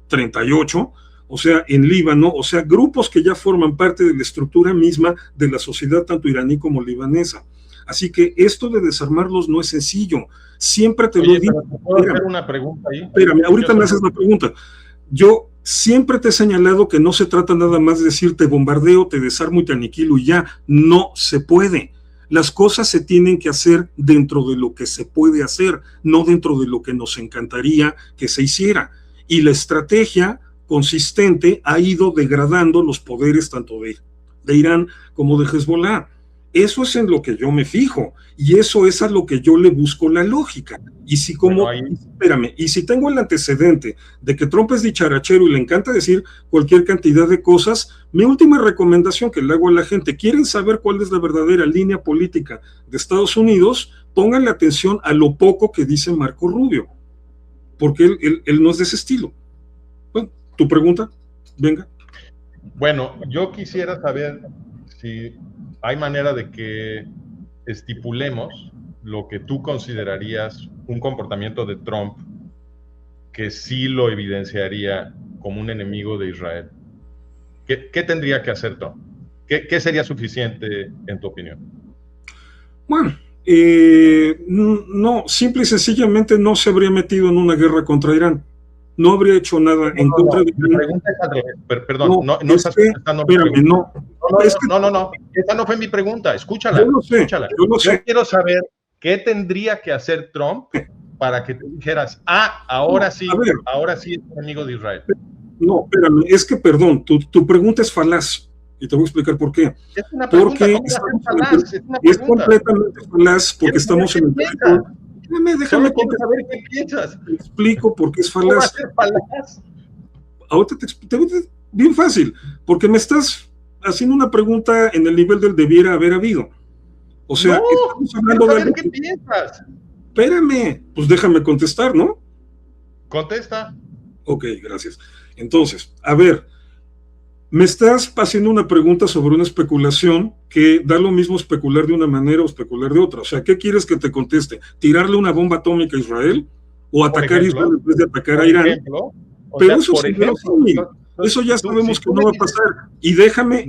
38, o sea, en Líbano, o sea, grupos que ya forman parte de la estructura misma de la sociedad tanto iraní como libanesa. Así que esto de desarmarlos no es sencillo. Siempre te lo digo. ¿Puedo hacer una pregunta ahí? Espérame, ahorita me haces la pregunta. Yo siempre te he señalado que no se trata nada más de decir te bombardeo, te desarmo y te aniquilo y ya. No se puede. Las cosas se tienen que hacer dentro de lo que se puede hacer, no dentro de lo que nos encantaría que se hiciera. Y la estrategia consistente ha ido degradando los poderes tanto de Irán como de Hezbollah. Eso es en lo que yo me fijo y eso es a lo que yo le busco la lógica. Y si como, espérame, y si tengo el antecedente de que Trump es dicharachero y le encanta decir cualquier cantidad de cosas, mi última recomendación que le hago a la gente, ¿quieren saber cuál es la verdadera línea política de Estados Unidos? Pónganle atención a lo poco que dice Marco Rubio, porque él no es de ese estilo. Bueno, tu pregunta, venga. Bueno, yo quisiera saber si hay manera de que estipulemos lo que tú considerarías un comportamiento de Trump que sí lo evidenciaría como un enemigo de Israel. ¿Qué tendría que hacer Trump? ¿Qué sería suficiente en tu opinión? Bueno, no, simple y sencillamente no se habría metido en una guerra contra Irán. No habría hecho nada en contra de Irán. Mi pregunta es al revés. Perdón, no estás contestando. Espérame, no. Esa no fue mi pregunta. Escúchala. Yo lo sé. Escúchala. Yo quiero saber qué tendría que hacer Trump para que tú dijeras, ahora sí es enemigo de Israel. No, espérame, es que, perdón, tu pregunta es falaz. Y te voy a explicar por qué. Es una pregunta, porque es completamente falaz porque estamos en el territorio. Déjame saber qué piensas. Te explico por qué es falaz. ¿Cómo va a ser falaz? Ahorita te bien fácil, porque me estás haciendo una pregunta en el nivel del debiera haber habido. O sea, estamos hablando de qué piensas. Espérame, pues déjame contestar, ¿no? Contesta. Ok, gracias. Entonces, a ver, me estás haciendo una pregunta sobre una especulación que da lo mismo especular de una manera o especular de otra. O sea, ¿qué quieres que te conteste? ¿Tirarle una bomba atómica a Israel? ¿O atacar a Israel en vez de atacar a Irán? Pero eso es inverosímil. Eso ya sabemos que no va a pasar. Y déjame...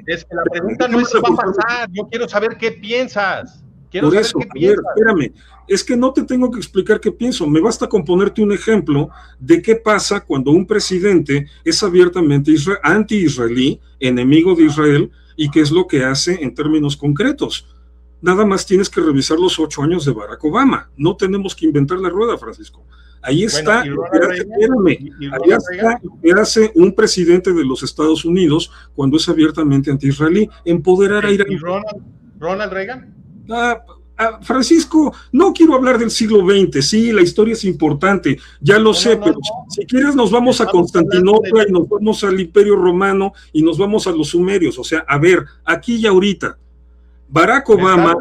Es que la pregunta no es si va a pasar. Yo quiero saber qué piensas. Por eso, a ver, espérame, es que no te tengo que explicar qué pienso, me basta con ponerte un ejemplo de qué pasa cuando un presidente es abiertamente anti-israelí, enemigo de Israel, y qué es lo que hace en términos concretos. Nada más tienes que revisar los 8 años de Barack Obama, no tenemos que inventar la rueda, Francisco. Ahí está, lo que hace un presidente de los Estados Unidos cuando es abiertamente anti-israelí, empoderar a Irán. ¿Y Ronald Reagan? Francisco, no quiero hablar del siglo XX, sí, la historia es importante, ya lo sé, pero si quieres nos vamos a Constantinopla y nos vamos al Imperio Romano y nos vamos a los sumerios, o sea, a ver, aquí y ahorita, Barack Obama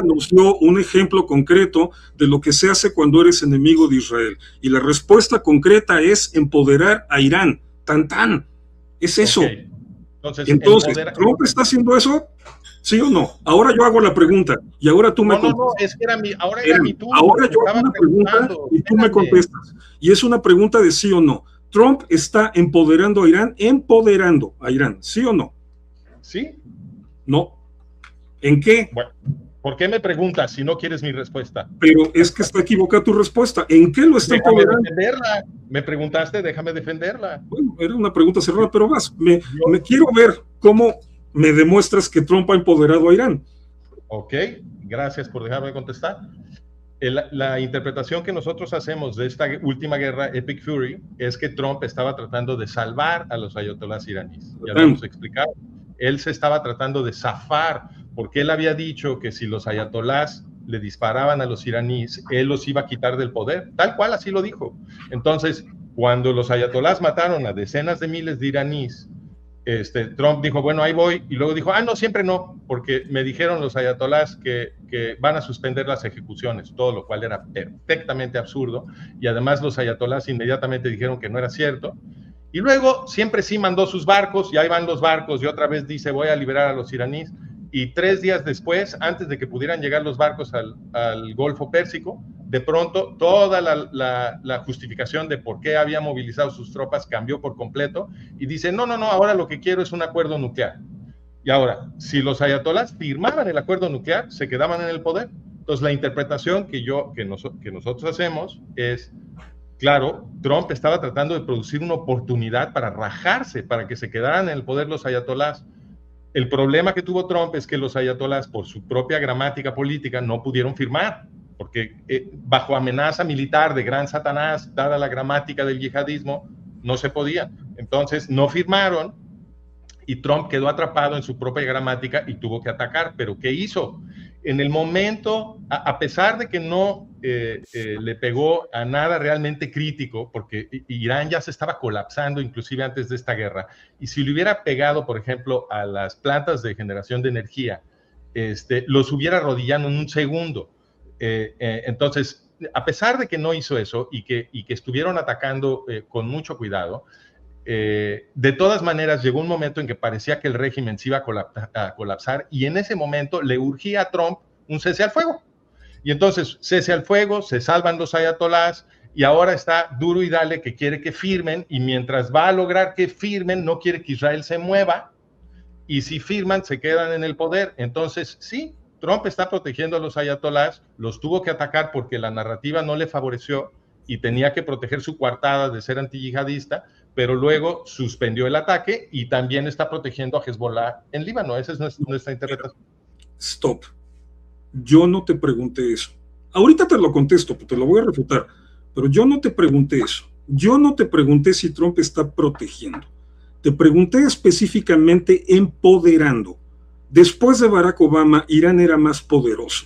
nos dio un ejemplo concreto de lo que se hace cuando eres enemigo de Israel, y la respuesta concreta es empoderar a Irán, es eso. Entonces, ¿Trump está haciendo eso? ¿Sí o no? Ahora yo hago la pregunta y ahora tú me contestas. No, es que era mi turno. Ahora yo hago una pregunta y tú me contestas. Y es una pregunta de sí o no. ¿Trump está empoderando a Irán, sí o no? Sí. No. ¿En qué? Bueno, ¿por qué me preguntas si no quieres mi respuesta? Pero es que está equivocada tu respuesta. ¿En qué lo está empoderando? Defenderla. Me preguntaste, déjame defenderla. Bueno, era una pregunta cerrada, pero me quiero ver cómo me demuestras que Trump ha empoderado a Irán. Ok, gracias por dejarme contestar. La interpretación que nosotros hacemos de esta última guerra, Epic Fury, es que Trump estaba tratando de salvar a los ayatolás iraníes. Ya lo hemos explicado. Él se estaba tratando de zafar, porque él había dicho que si los ayatolás le disparaban a los iraníes, él los iba a quitar del poder. Tal cual, así lo dijo. Entonces, cuando los ayatolás mataron a decenas de miles de iraníes, Trump dijo, bueno, ahí voy, y luego dijo, no, siempre no, porque me dijeron los ayatolás que van a suspender las ejecuciones, todo lo cual era perfectamente absurdo, y además los ayatolás inmediatamente dijeron que no era cierto, y luego siempre sí mandó sus barcos, y ahí van los barcos, y otra vez dice, voy a liberar a los iraníes, y 3 días después, antes de que pudieran llegar los barcos al Golfo Pérsico, de pronto toda la justificación de por qué había movilizado sus tropas cambió por completo y dice, no, ahora lo que quiero es un acuerdo nuclear. Y ahora, si los ayatolás firmaban el acuerdo nuclear, se quedaban en el poder. Entonces, la interpretación que nosotros hacemos es, claro, Trump estaba tratando de producir una oportunidad para rajarse, para que se quedaran en el poder los ayatolás. El problema que tuvo Trump es que los ayatolás, por su propia gramática política, no pudieron firmar, porque bajo amenaza militar de gran Satanás, dada la gramática del yihadismo, no se podía. Entonces no firmaron y Trump quedó atrapado en su propia gramática y tuvo que atacar. ¿Pero qué hizo? En el momento, a pesar de que no le pegó a nada realmente crítico, porque Irán ya se estaba colapsando inclusive antes de esta guerra, y si le hubiera pegado, por ejemplo, a las plantas de generación de energía, los hubiera arrodillado en un segundo. Entonces, a pesar de que no hizo eso y que estuvieron atacando con mucho cuidado, de todas maneras llegó un momento en que parecía que el régimen se iba a colapsar, y en ese momento le urgía a Trump un cese al fuego. Y entonces cese al fuego, se salvan los ayatolás, y ahora está duro y dale que quiere que firmen, y mientras va a lograr que firmen, no quiere que Israel se mueva, y si firman se quedan en el poder. Entonces sí, Trump está protegiendo a los ayatolás, los tuvo que atacar porque la narrativa no le favoreció y tenía que proteger su coartada de ser antiyihadista, pero luego suspendió el ataque y también está protegiendo a Hezbollah en Líbano. Esa es nuestra interpretación. Stop. Yo no te pregunté eso. Ahorita te lo contesto, te lo voy a refutar, pero yo no te pregunté eso. Yo no te pregunté si Trump está protegiendo. Te pregunté específicamente empoderando. Después de Barack Obama, Irán era más poderoso.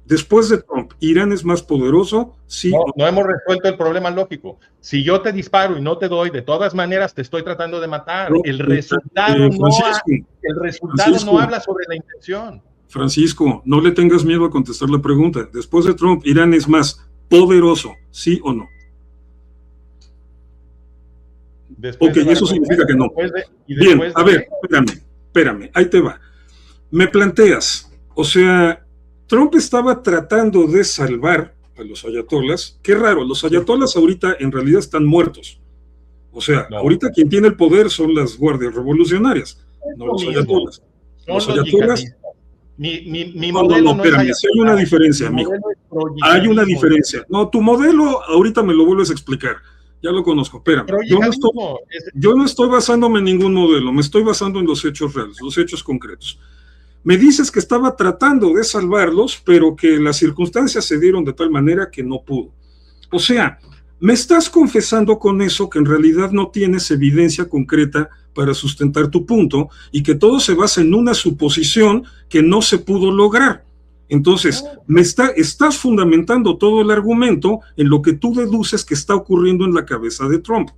Después de Trump, ¿Irán es más poderoso? Sí. No hemos resuelto el problema lógico. Si yo te disparo y no te doy, de todas maneras te estoy tratando de matar. El resultado no habla sobre la intención. Francisco, no le tengas miedo a contestar la pregunta. Después de Trump, ¿Irán es más poderoso? ¿Sí o no? Ok, eso significa que no. Bien, a ver, espérame, ahí te va. Me planteas, o sea, Trump estaba tratando de salvar a los ayatolás. Qué raro, los ayatolás ahorita en realidad están muertos. O sea, ahorita quien tiene el poder son las guardias revolucionarias, no los ayatolás. Los ayatolás... Mi modelo no, espérame, si hay una diferencia, amigo. Hay una diferencia. No, tu modelo ahorita me lo vuelves a explicar. Ya lo conozco, espérame. Yo no estoy basándome en ningún modelo, me estoy basando en los hechos reales, los hechos concretos. Me dices que estaba tratando de salvarlos, pero que las circunstancias se dieron de tal manera que no pudo. O sea, me estás confesando con eso que en realidad no tienes evidencia concreta para sustentar tu punto y que todo se basa en una suposición que no se pudo lograr. Entonces, estás fundamentando todo el argumento en lo que tú deduces que está ocurriendo en la cabeza de Trump.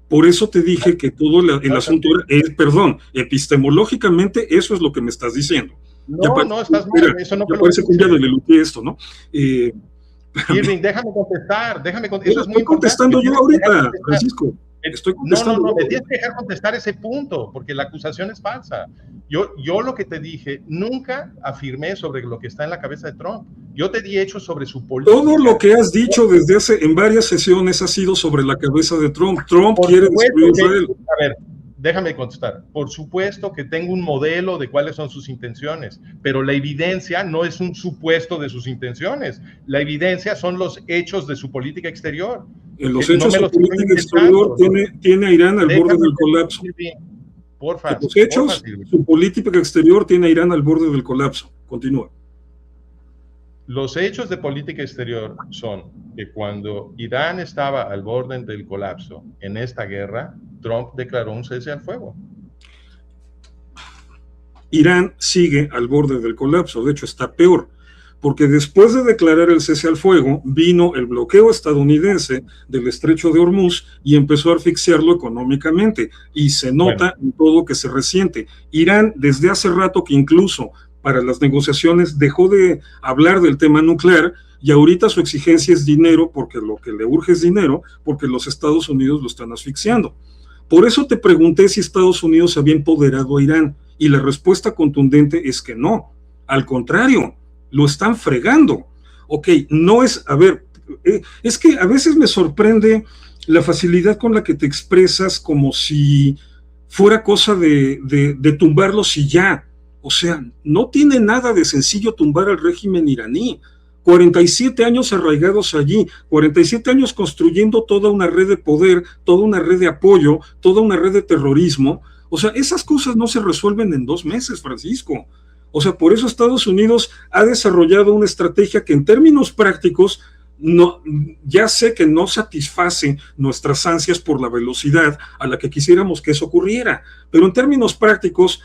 Por eso te dije que todo el asunto era, perdón, epistemológicamente eso es lo que me estás diciendo. No, estás mal, eso no ya parece que ya le luqué esto, ¿no? Irving, déjame contestar, eso es muy estoy contestando yo ahorita, Francisco. Estoy contestando. No, me tienes que dejar contestar ese punto, porque la acusación es falsa. Yo lo que te dije, nunca afirmé sobre lo que está en la cabeza de Trump. Yo te di hechos sobre su política. Todo lo que has dicho en varias sesiones ha sido sobre la cabeza de Trump. Trump quiere destruir Israel. A ver, déjame contestar. Por supuesto que tengo un modelo de cuáles son sus intenciones, pero la evidencia no es un supuesto de sus intenciones. La evidencia son los hechos de su política exterior. En los hechos de su política exterior tiene a Irán al borde del colapso. Porfa. En los hechos, su política exterior tiene a Irán al borde del colapso. Continúa. Los hechos de política exterior son que cuando Irán estaba al borde del colapso en esta guerra, Trump declaró un cese al fuego. Irán sigue al borde del colapso, de hecho está peor, porque después de declarar el cese al fuego, vino el bloqueo estadounidense del estrecho de Hormuz y empezó a asfixiarlo económicamente, y se nota en todo que se resiente. Irán, desde hace rato que incluso para las negociaciones dejó de hablar del tema nuclear, y ahorita su exigencia es dinero, porque lo que le urge es dinero, porque los Estados Unidos lo están asfixiando. Por eso te pregunté si Estados Unidos había empoderado a Irán, y la respuesta contundente es que no, al contrario, lo están fregando. Ok, no es, a ver, es que a veces me sorprende la facilidad con la que te expresas como si fuera cosa de tumbarlos y ya. O sea, no tiene nada de sencillo tumbar al régimen iraní. 47 años arraigados allí, 47 años construyendo toda una red de poder, toda una red de apoyo, toda una red de terrorismo. O sea, esas cosas no se resuelven en 2 meses, Francisco. O sea, por eso Estados Unidos ha desarrollado una estrategia que en términos prácticos no, ya sé que no satisface nuestras ansias por la velocidad a la que quisiéramos que eso ocurriera, pero en términos prácticos,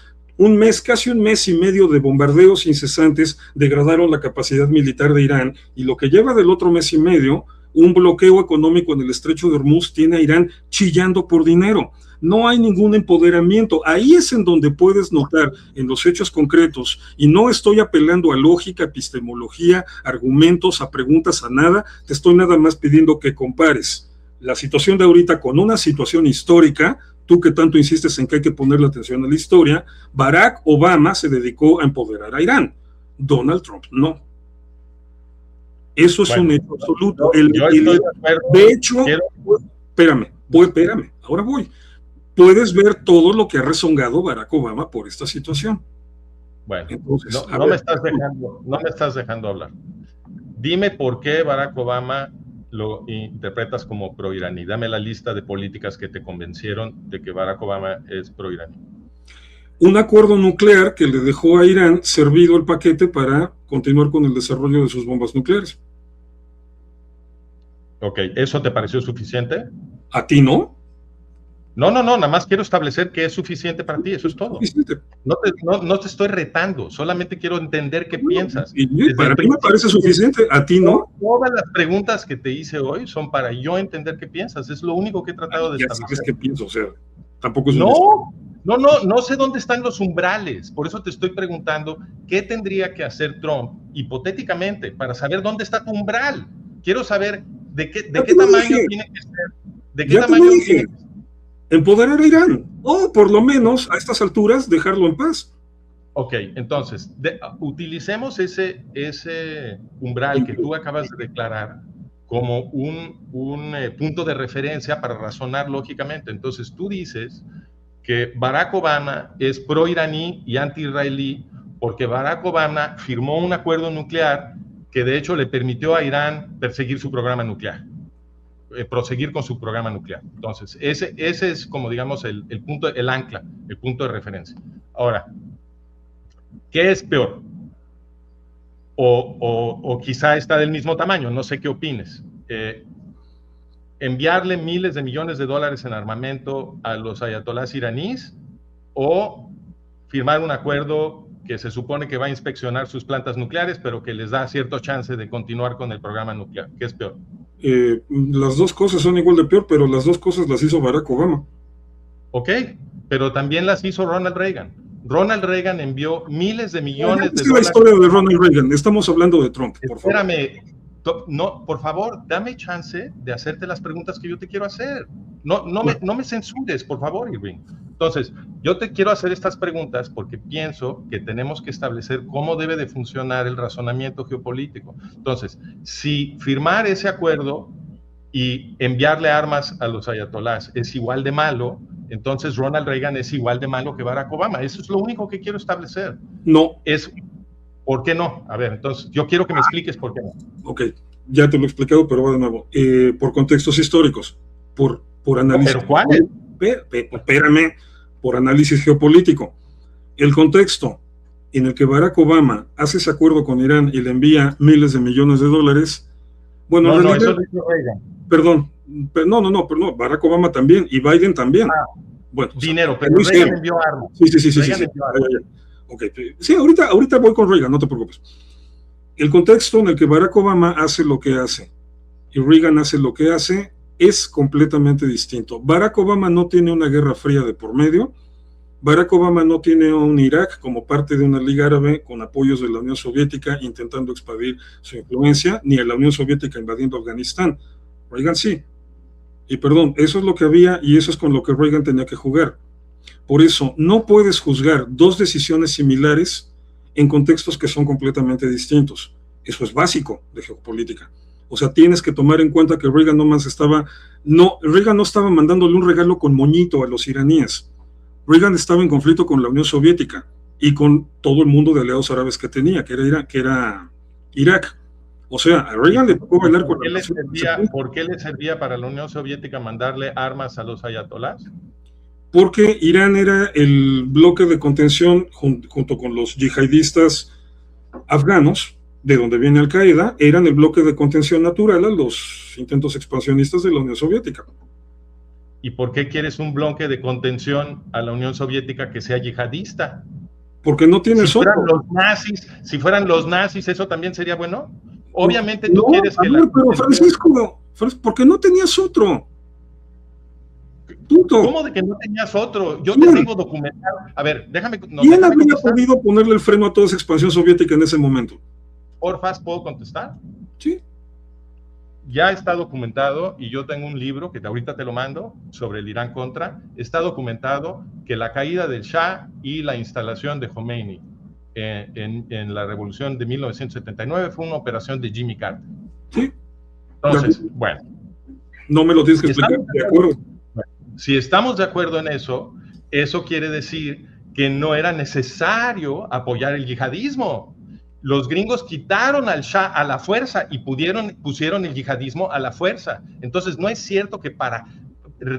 casi un mes y medio de bombardeos incesantes degradaron la capacidad militar de Irán, y lo que lleva del otro mes y medio, un bloqueo económico en el estrecho de Hormuz, tiene a Irán chillando por dinero. No hay ningún empoderamiento. Ahí es en donde puedes notar en los hechos concretos, y no estoy apelando a lógica, epistemología, argumentos, a preguntas, a nada, te estoy nada más pidiendo que compares la situación de ahorita con una situación histórica. Tú que tanto insistes en que hay que ponerle atención a la historia, Barack Obama se dedicó a empoderar a Irán, Donald Trump no. Eso es un hecho absoluto. De hecho, espérame, ahora voy. Puedes ver todo lo que ha rezongado Barack Obama por esta situación. Bueno, entonces, no me estás dejando hablar. Dime por qué Barack Obama lo interpretas como pro-iraní. Dame la lista de políticas que te convencieron de que Barack Obama es pro-iraní. Un acuerdo nuclear que le dejó a Irán servido el paquete para continuar con el desarrollo de sus bombas nucleares. Ok, ¿eso te pareció suficiente? ¿A ti no? No, nada más quiero establecer que es suficiente para ti, eso es todo. No te estoy retando, solamente quiero entender qué piensas. Para mí me parece suficiente, a ti no. Todas las preguntas que te hice hoy son para yo entender qué piensas, es lo único que he tratado de establecer. Ya sabes qué pienso, o sea, tampoco es no sé dónde están los umbrales, por eso te estoy preguntando qué tendría que hacer Trump, hipotéticamente, para saber dónde está tu umbral. Quiero saber de qué tamaño tiene que ser, de qué tamaño tiene que ser. Empoderar a Irán, o por lo menos a estas alturas dejarlo en paz. Ok, entonces, utilicemos ese umbral que tú acabas de declarar como un punto de referencia para razonar lógicamente. Entonces, tú dices que Barack Obama es pro-iraní y anti-israelí porque Barack Obama firmó un acuerdo nuclear que de hecho le permitió a Irán perseguir su programa nuclear. Proseguir con su programa nuclear. Entonces, ese es como digamos el punto, el ancla, el punto de referencia. Ahora, ¿qué es peor? O quizá está del mismo tamaño, no sé qué opines. Enviarle miles de millones de dólares en armamento a los ayatolás iraníes o firmar un acuerdo que se supone que va a inspeccionar sus plantas nucleares, pero que les da cierto chance de continuar con el programa nuclear. ¿Qué es peor? Las dos cosas son igual de peor, pero las dos cosas las hizo Barack Obama. Ok, pero también las hizo Ronald Reagan. Ronald Reagan envió miles de millones de dólares. La historia de Ronald Reagan, estamos hablando de Trump, por favor. Espérame, no, por favor, dame chance de hacerte las preguntas que yo te quiero hacer. No me censures, por favor, Irving. Entonces, yo te quiero hacer estas preguntas porque pienso que tenemos que establecer cómo debe de funcionar el razonamiento geopolítico. Entonces, si firmar ese acuerdo y enviarle armas a los ayatolás es igual de malo, entonces Ronald Reagan es igual de malo que Barack Obama. Eso es lo único que quiero establecer. No. ¿Por qué no? A ver, entonces, yo quiero que me expliques por qué no. Ok, ya te lo he explicado, pero va de nuevo. Por contextos históricos, por análisis. ¿Pero cuál? Espérame, por análisis geopolítico. El contexto en el que Barack Obama hace ese acuerdo con Irán y le envía miles de millones de dólares. Bueno, no, en realidad, eso lo hizo Reagan. Perdón, no, Barack Obama también y Biden también. Bueno, dinero, pero Reagan envió armas. Sí. Okay. Sí, ahorita voy con Reagan, no te preocupes. El contexto en el que Barack Obama hace lo que hace y Reagan hace lo que hace es completamente distinto. Barack Obama no tiene una guerra fría de por medio. Barack Obama no tiene un Irak como parte de una liga árabe con apoyos de la Unión Soviética intentando expandir su influencia, ni a la Unión Soviética invadiendo Afganistán. Reagan sí. Y perdón, eso es lo que había y eso es con lo que Reagan tenía que jugar. Por eso, no puedes juzgar dos decisiones similares en contextos que son completamente distintos. Eso es básico de geopolítica. O sea, tienes que tomar en cuenta que Reagan Reagan no estaba mandándole un regalo con moñito a los iraníes. Reagan estaba en conflicto con la Unión Soviética y con todo el mundo de aliados árabes que tenía, que era Irak. O sea, a Reagan le tocó bailar con la ¿Por qué le servía para la Unión Soviética mandarle armas a los ayatolás? Porque Irán era el bloque de contención junto con los yihadistas afganos de donde viene Al Qaeda, eran el bloque de contención natural a los intentos expansionistas de la Unión Soviética. ¿Y por qué quieres un bloque de contención a la Unión Soviética que sea yihadista? Porque no tienes otro. Si fueran los nazis, ¿eso también sería bueno? Obviamente tú quieres que pero Francisco, porque no tenías otro. Punto. ¿Cómo de que no tenías otro? Yo te tengo documentado. A ver, déjame. ¿Quién habría podido ponerle el freno a toda esa expansión soviética en ese momento? Porfa, ¿puedo contestar? Sí. Ya está documentado, y yo tengo un libro que ahorita te lo mando sobre el Irán Contra. Está documentado que la caída del Shah y la instalación de Khomeini en la revolución de 1979 fue una operación de Jimmy Carter. Sí. Entonces, bueno. No me lo tienes que explicar, de acuerdo. Si estamos de acuerdo en eso, eso quiere decir que no era necesario apoyar el yihadismo. Los gringos quitaron al Shah a la fuerza y pusieron el yihadismo a la fuerza. Entonces, no es cierto que para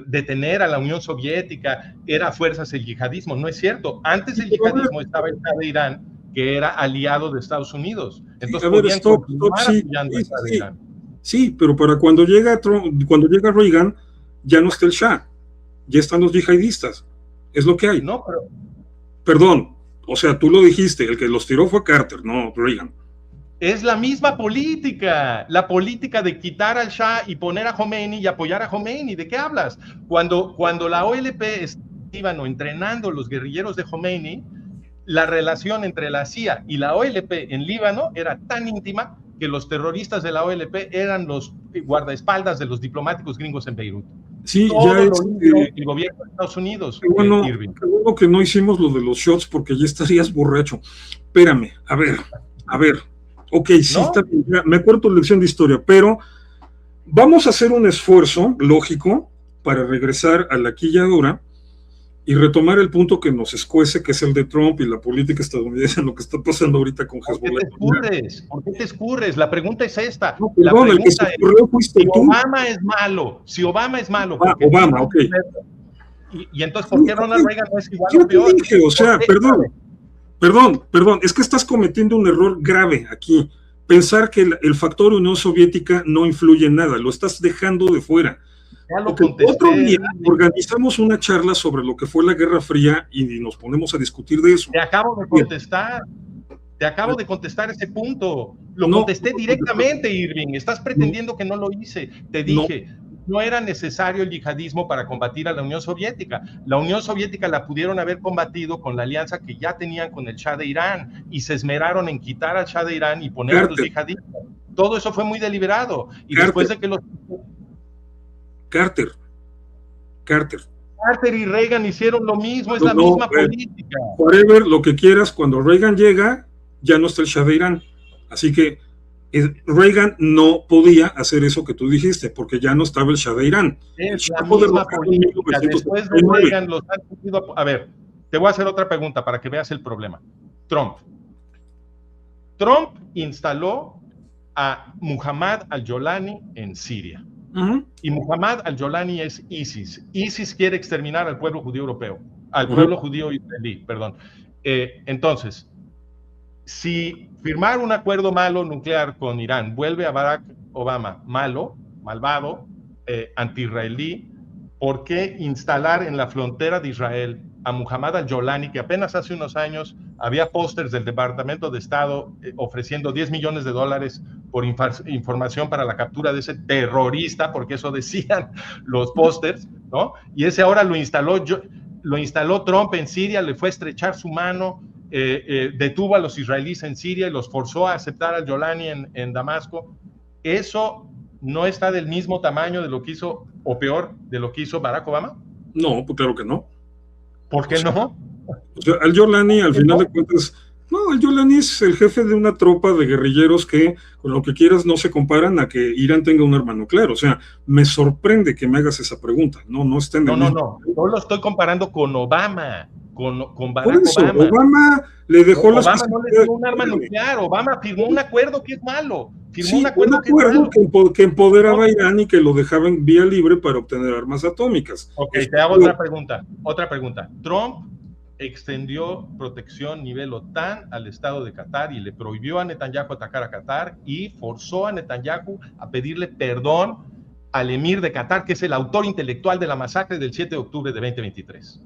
detener a la Unión Soviética era a fuerzas el yihadismo. No es cierto. Antes del yihadismo estaba el Shah de Irán, que era aliado de Estados Unidos. Entonces, podían continuar apoyando al Shah de Irán. Sí, pero para cuando llega Reagan, ya no está el Shah. Ya están los yihadistas. Es lo que hay. No, pero... Perdón. O sea, tú lo dijiste, el que los tiró fue Carter, no Reagan. Es la misma política, la política de quitar al Shah y poner a Khomeini y apoyar a Khomeini. ¿De qué hablas? Cuando la OLP estaban entrenando los guerrilleros de Khomeini, la relación entre la CIA y la OLP en Líbano era tan íntima que los terroristas de la OLP eran los guardaespaldas de los diplomáticos gringos en Beirut. Sí, todo ya el gobierno de Estados Unidos. Qué bueno que no hicimos lo de los shots porque ya estarías borracho. Espérame, a ver. Ok, sí, ¿no? Está bien, me acuerdo tu lección de historia, pero vamos a hacer un esfuerzo lógico para regresar a la quilladura y retomar el punto que nos escuece, que es el de Trump y la política estadounidense en lo que está pasando ahorita con Hezbollah. ¿Por qué te escurres? La pregunta es esta. No, perdón, la pregunta el que se ocurrió fuiste si tú. Obama es malo. Obama, ok. Y entonces, ¿por qué Ronald Reagan no es igual o peor? Te dije, o sea, perdón, es que estás cometiendo un error grave aquí. Pensar que el factor Unión Soviética no influye en nada, lo estás dejando de fuera. Otro día organizamos una charla sobre lo que fue la Guerra Fría y nos ponemos a discutir de eso. Te acabo de contestar ese punto. Lo contesté directamente, Irving. Estás pretendiendo que no lo hice. Te dije, no era necesario el yihadismo para combatir a la Unión Soviética. La Unión Soviética la pudieron haber combatido con la alianza que ya tenían con el Shah de Irán y se esmeraron en quitar al Shah de Irán y poner a los yihadistas. Todo eso fue muy deliberado. Y después de que los... Carter y Reagan hicieron lo mismo, es la misma política. Forever, lo que quieras, cuando Reagan llega, ya no está el Shah de Irán. Así que Reagan no podía hacer eso que tú dijiste, porque ya no estaba el Shah de Irán. Es la misma política. Después de Reagan los han seguido. A ver, te voy a hacer otra pregunta para que veas el problema. Trump instaló a Muhammad al-Jolani en Siria. Y Muhammad al-Jolani es ISIS. ISIS quiere exterminar al pueblo judío europeo, al pueblo judío israelí, perdón. Entonces, si firmar un acuerdo malo nuclear con Irán vuelve a Barack Obama malvado, anti-israelí, ¿por qué instalar en la frontera de Israel a Muhammad al-Jolani, que apenas hace unos años había pósters del Departamento de Estado ofreciendo $10 millones por información para la captura de ese terrorista, porque eso decían los pósters, ¿no? Y ese ahora lo instaló Trump en Siria, le fue a estrechar su mano, detuvo a los israelíes en Siria y los forzó a aceptar al Jolani en Damasco. Eso no está del mismo tamaño de lo que hizo, o peor, de lo que hizo Barack Obama. No, pues claro que no. ¿Por qué no? O sea, al-Jolani, al final de cuentas, al-Jolani es el jefe de una tropa de guerrilleros que, con lo que quieras, no se comparan a que Irán tenga un arma nuclear. O sea, me sorprende que me hagas esa pregunta. No está en el mismo. Yo lo estoy comparando con Obama, con Barack Obama. Obama le dejó Obama no le dio un arma nuclear. Obama firmó un acuerdo que es malo. Un acuerdo que empoderaba a Irán y que lo dejaba en vía libre para obtener armas atómicas. Ok, te hago otra pregunta. Trump extendió protección nivel OTAN al Estado de Qatar y le prohibió a Netanyahu atacar a Qatar y forzó a Netanyahu a pedirle perdón al emir de Qatar, que es el autor intelectual de la masacre del 7 de octubre de 2023.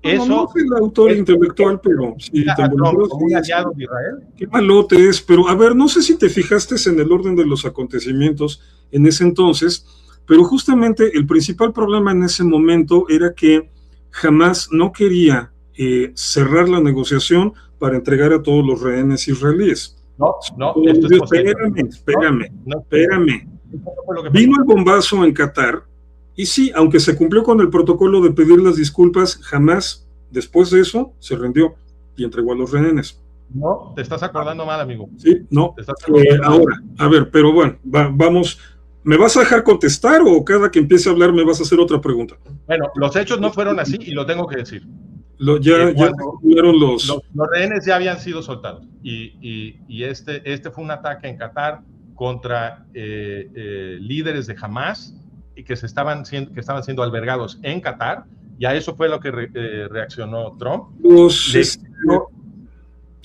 Eso, no soy el autor intelectual, pero si te como un aliado de Israel. Qué malote es, pero a ver, no sé si te fijaste en el orden de los acontecimientos en ese entonces, pero justamente el principal problema en ese momento era que Hamás no quería cerrar la negociación para entregar a todos los rehenes israelíes. Espérame. Vino el bombazo en Qatar, y sí, aunque se cumplió con el protocolo de pedir las disculpas, Hamás, después de eso, se rindió y entregó a los rehenes. No, te estás acordando mal, amigo. Sí, no. Ahora, a ver, pero bueno, vamos. ¿Me vas a dejar contestar o cada que empiece a hablar me vas a hacer otra pregunta? Bueno, los hechos no fueron así y lo tengo que decir. Los rehenes ya habían sido soltados y este fue un ataque en Qatar contra líderes de Hamás y que estaban siendo albergados en Qatar, y a eso fue lo que reaccionó Trump.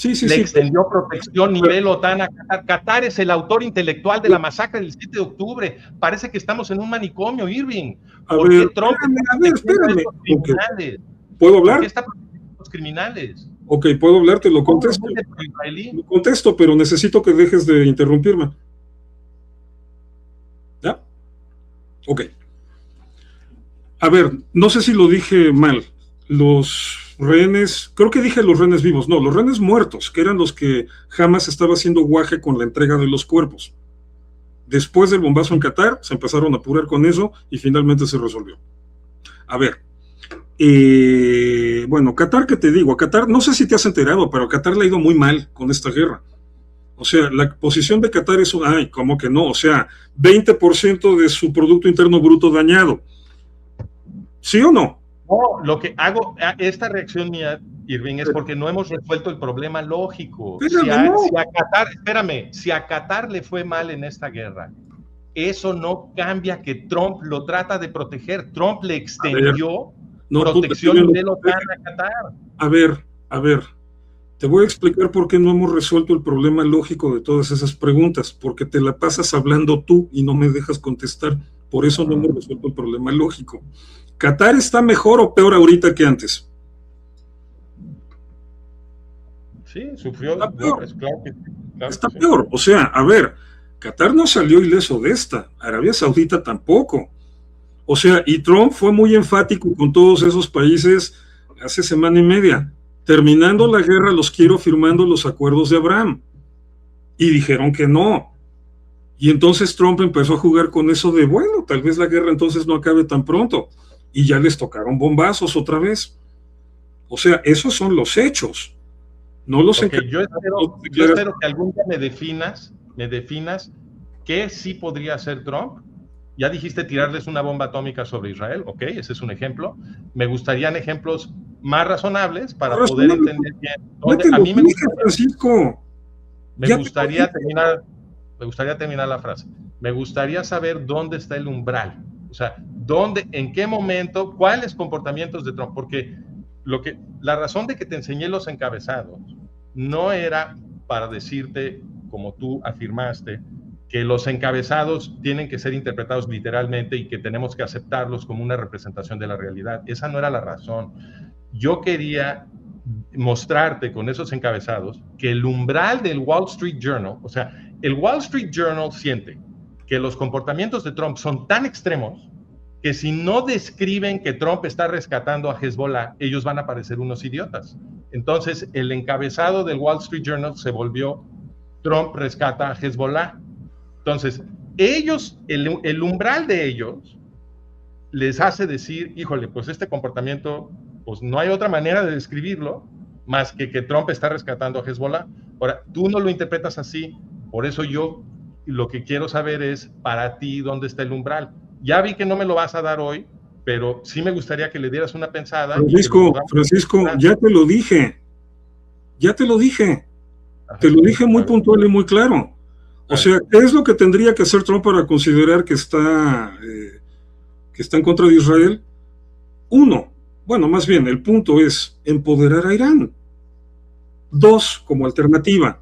Le extendió protección nivel OTAN a Qatar. Qatar es el autor intelectual de la masacre del 7 de octubre. Parece que estamos en un manicomio, Irving. ¿Por qué Trump espérame. Criminales? ¿Puedo hablar? ¿Por qué está protegiendo a los criminales? Ok, puedo hablar, te lo contesto. Lo contesto, pero necesito que dejes de interrumpirme. ¿Ya? Ok. A ver, no sé si lo dije mal. Los rehenes, creo que dije los rehenes vivos, no, los rehenes muertos, que eran los que Hamás estaba haciendo guaje con la entrega de los cuerpos. Después del bombazo en Qatar, se empezaron a apurar con eso y finalmente se resolvió. A ver, bueno, Qatar, ¿qué te digo? A Qatar, no sé si te has enterado, pero a Qatar le ha ido muy mal con esta guerra. O sea, la posición de Qatar es, ay, ¿cómo que no? O sea, 20% de su Producto Interno Bruto dañado. ¿Sí o no? No, lo que hago, esta reacción mía, Irving, es porque no hemos resuelto el problema lógico. Si a Qatar le fue mal en esta guerra, eso no cambia que Trump lo trata de proteger. Trump le extendió protección de la OTAN a Qatar. A ver, te voy a explicar por qué no hemos resuelto el problema lógico de todas esas preguntas, porque te la pasas hablando tú y no me dejas contestar. Por eso no hemos resuelto el problema lógico. ¿Qatar está mejor o peor ahorita que antes? Sí, sufrió. Está peor. Está peor. O sea, a ver, Qatar no salió ileso de esta. Arabia Saudita tampoco. O sea, y Trump fue muy enfático con todos esos países hace semana y media. Terminando la guerra, los quiero firmando los acuerdos de Abraham. Y dijeron que no. Y entonces Trump empezó a jugar con eso de, bueno, tal vez la guerra entonces no acabe tan pronto. Y ya les tocaron bombazos otra vez. O sea, esos son los hechos. No los yo espero que algún día me definas qué sí podría hacer Trump. Ya dijiste tirarles una bomba atómica sobre Israel, ok, ese es un ejemplo. Me gustarían ejemplos más razonables para poder entender bien. A mí me gustaría terminar la frase. Me gustaría saber dónde está el umbral. O sea, en qué momento, cuáles comportamientos de Trump, porque la razón de que te enseñé los encabezados no era para decirte, como tú afirmaste, que los encabezados tienen que ser interpretados literalmente y que tenemos que aceptarlos como una representación de la realidad. Esa no era la razón. Yo quería mostrarte con esos encabezados que el umbral del Wall Street Journal, o sea, el Wall Street Journal siente que los comportamientos de Trump son tan extremos que si no describen que Trump está rescatando a Hezbollah, ellos van a parecer unos idiotas. Entonces, el encabezado del Wall Street Journal se volvió Trump rescata a Hezbollah. Entonces, ellos, el umbral de ellos les hace decir, híjole, pues este comportamiento, pues no hay otra manera de describirlo más que Trump está rescatando a Hezbollah. Ahora, tú no lo interpretas así, por eso yo lo que quiero saber es, para ti, ¿dónde está el umbral? Ya vi que no me lo vas a dar hoy, pero sí me gustaría que le dieras una pensada. Francisco, ya te lo dije. Te lo dije muy puntual y muy claro. O sea, ¿qué es lo que tendría que hacer Trump para considerar que está en contra de Israel? Uno, Bueno, más bien, el punto es empoderar a Irán. 2, como alternativa,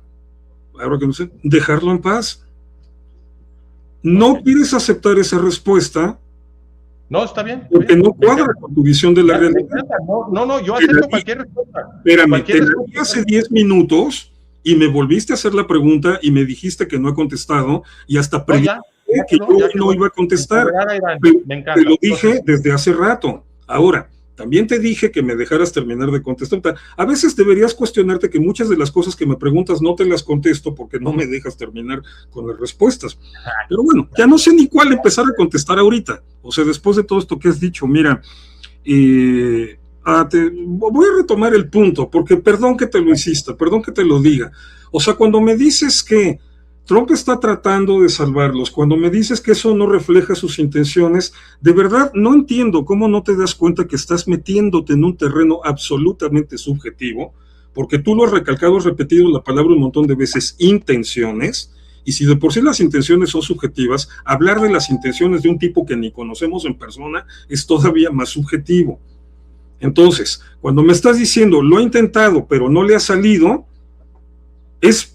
ahora que no sé, dejarlo en paz. No quieres aceptar esa respuesta No, está bien. porque no cuadra con tu visión de la realidad. No, yo acepto cualquier respuesta. Espérame, te la di hace 10 minutos y me volviste a hacer la pregunta y me dijiste que no he contestado y hasta que yo no iba a contestar. Te lo dije desde hace rato. Ahora, también te dije que me dejaras terminar de contestar. A veces deberías cuestionarte que muchas de las cosas que me preguntas no te las contesto porque no me dejas terminar con las respuestas. Pero bueno, ya no sé ni cuál empezar a contestar ahorita. O sea, después de todo esto que has dicho, mira, voy a retomar el punto, porque perdón que te lo insista, perdón que te lo diga. O sea, cuando me dices que Trump está tratando de salvarlos, cuando me dices que eso no refleja sus intenciones, de verdad no entiendo cómo no te das cuenta que estás metiéndote en un terreno absolutamente subjetivo, porque tú lo has recalcado, has repetido la palabra un montón de veces, intenciones, y si de por sí las intenciones son subjetivas, hablar de las intenciones de un tipo que ni conocemos en persona es todavía más subjetivo. Entonces, cuando me estás diciendo, lo ha intentado, pero no le ha salido,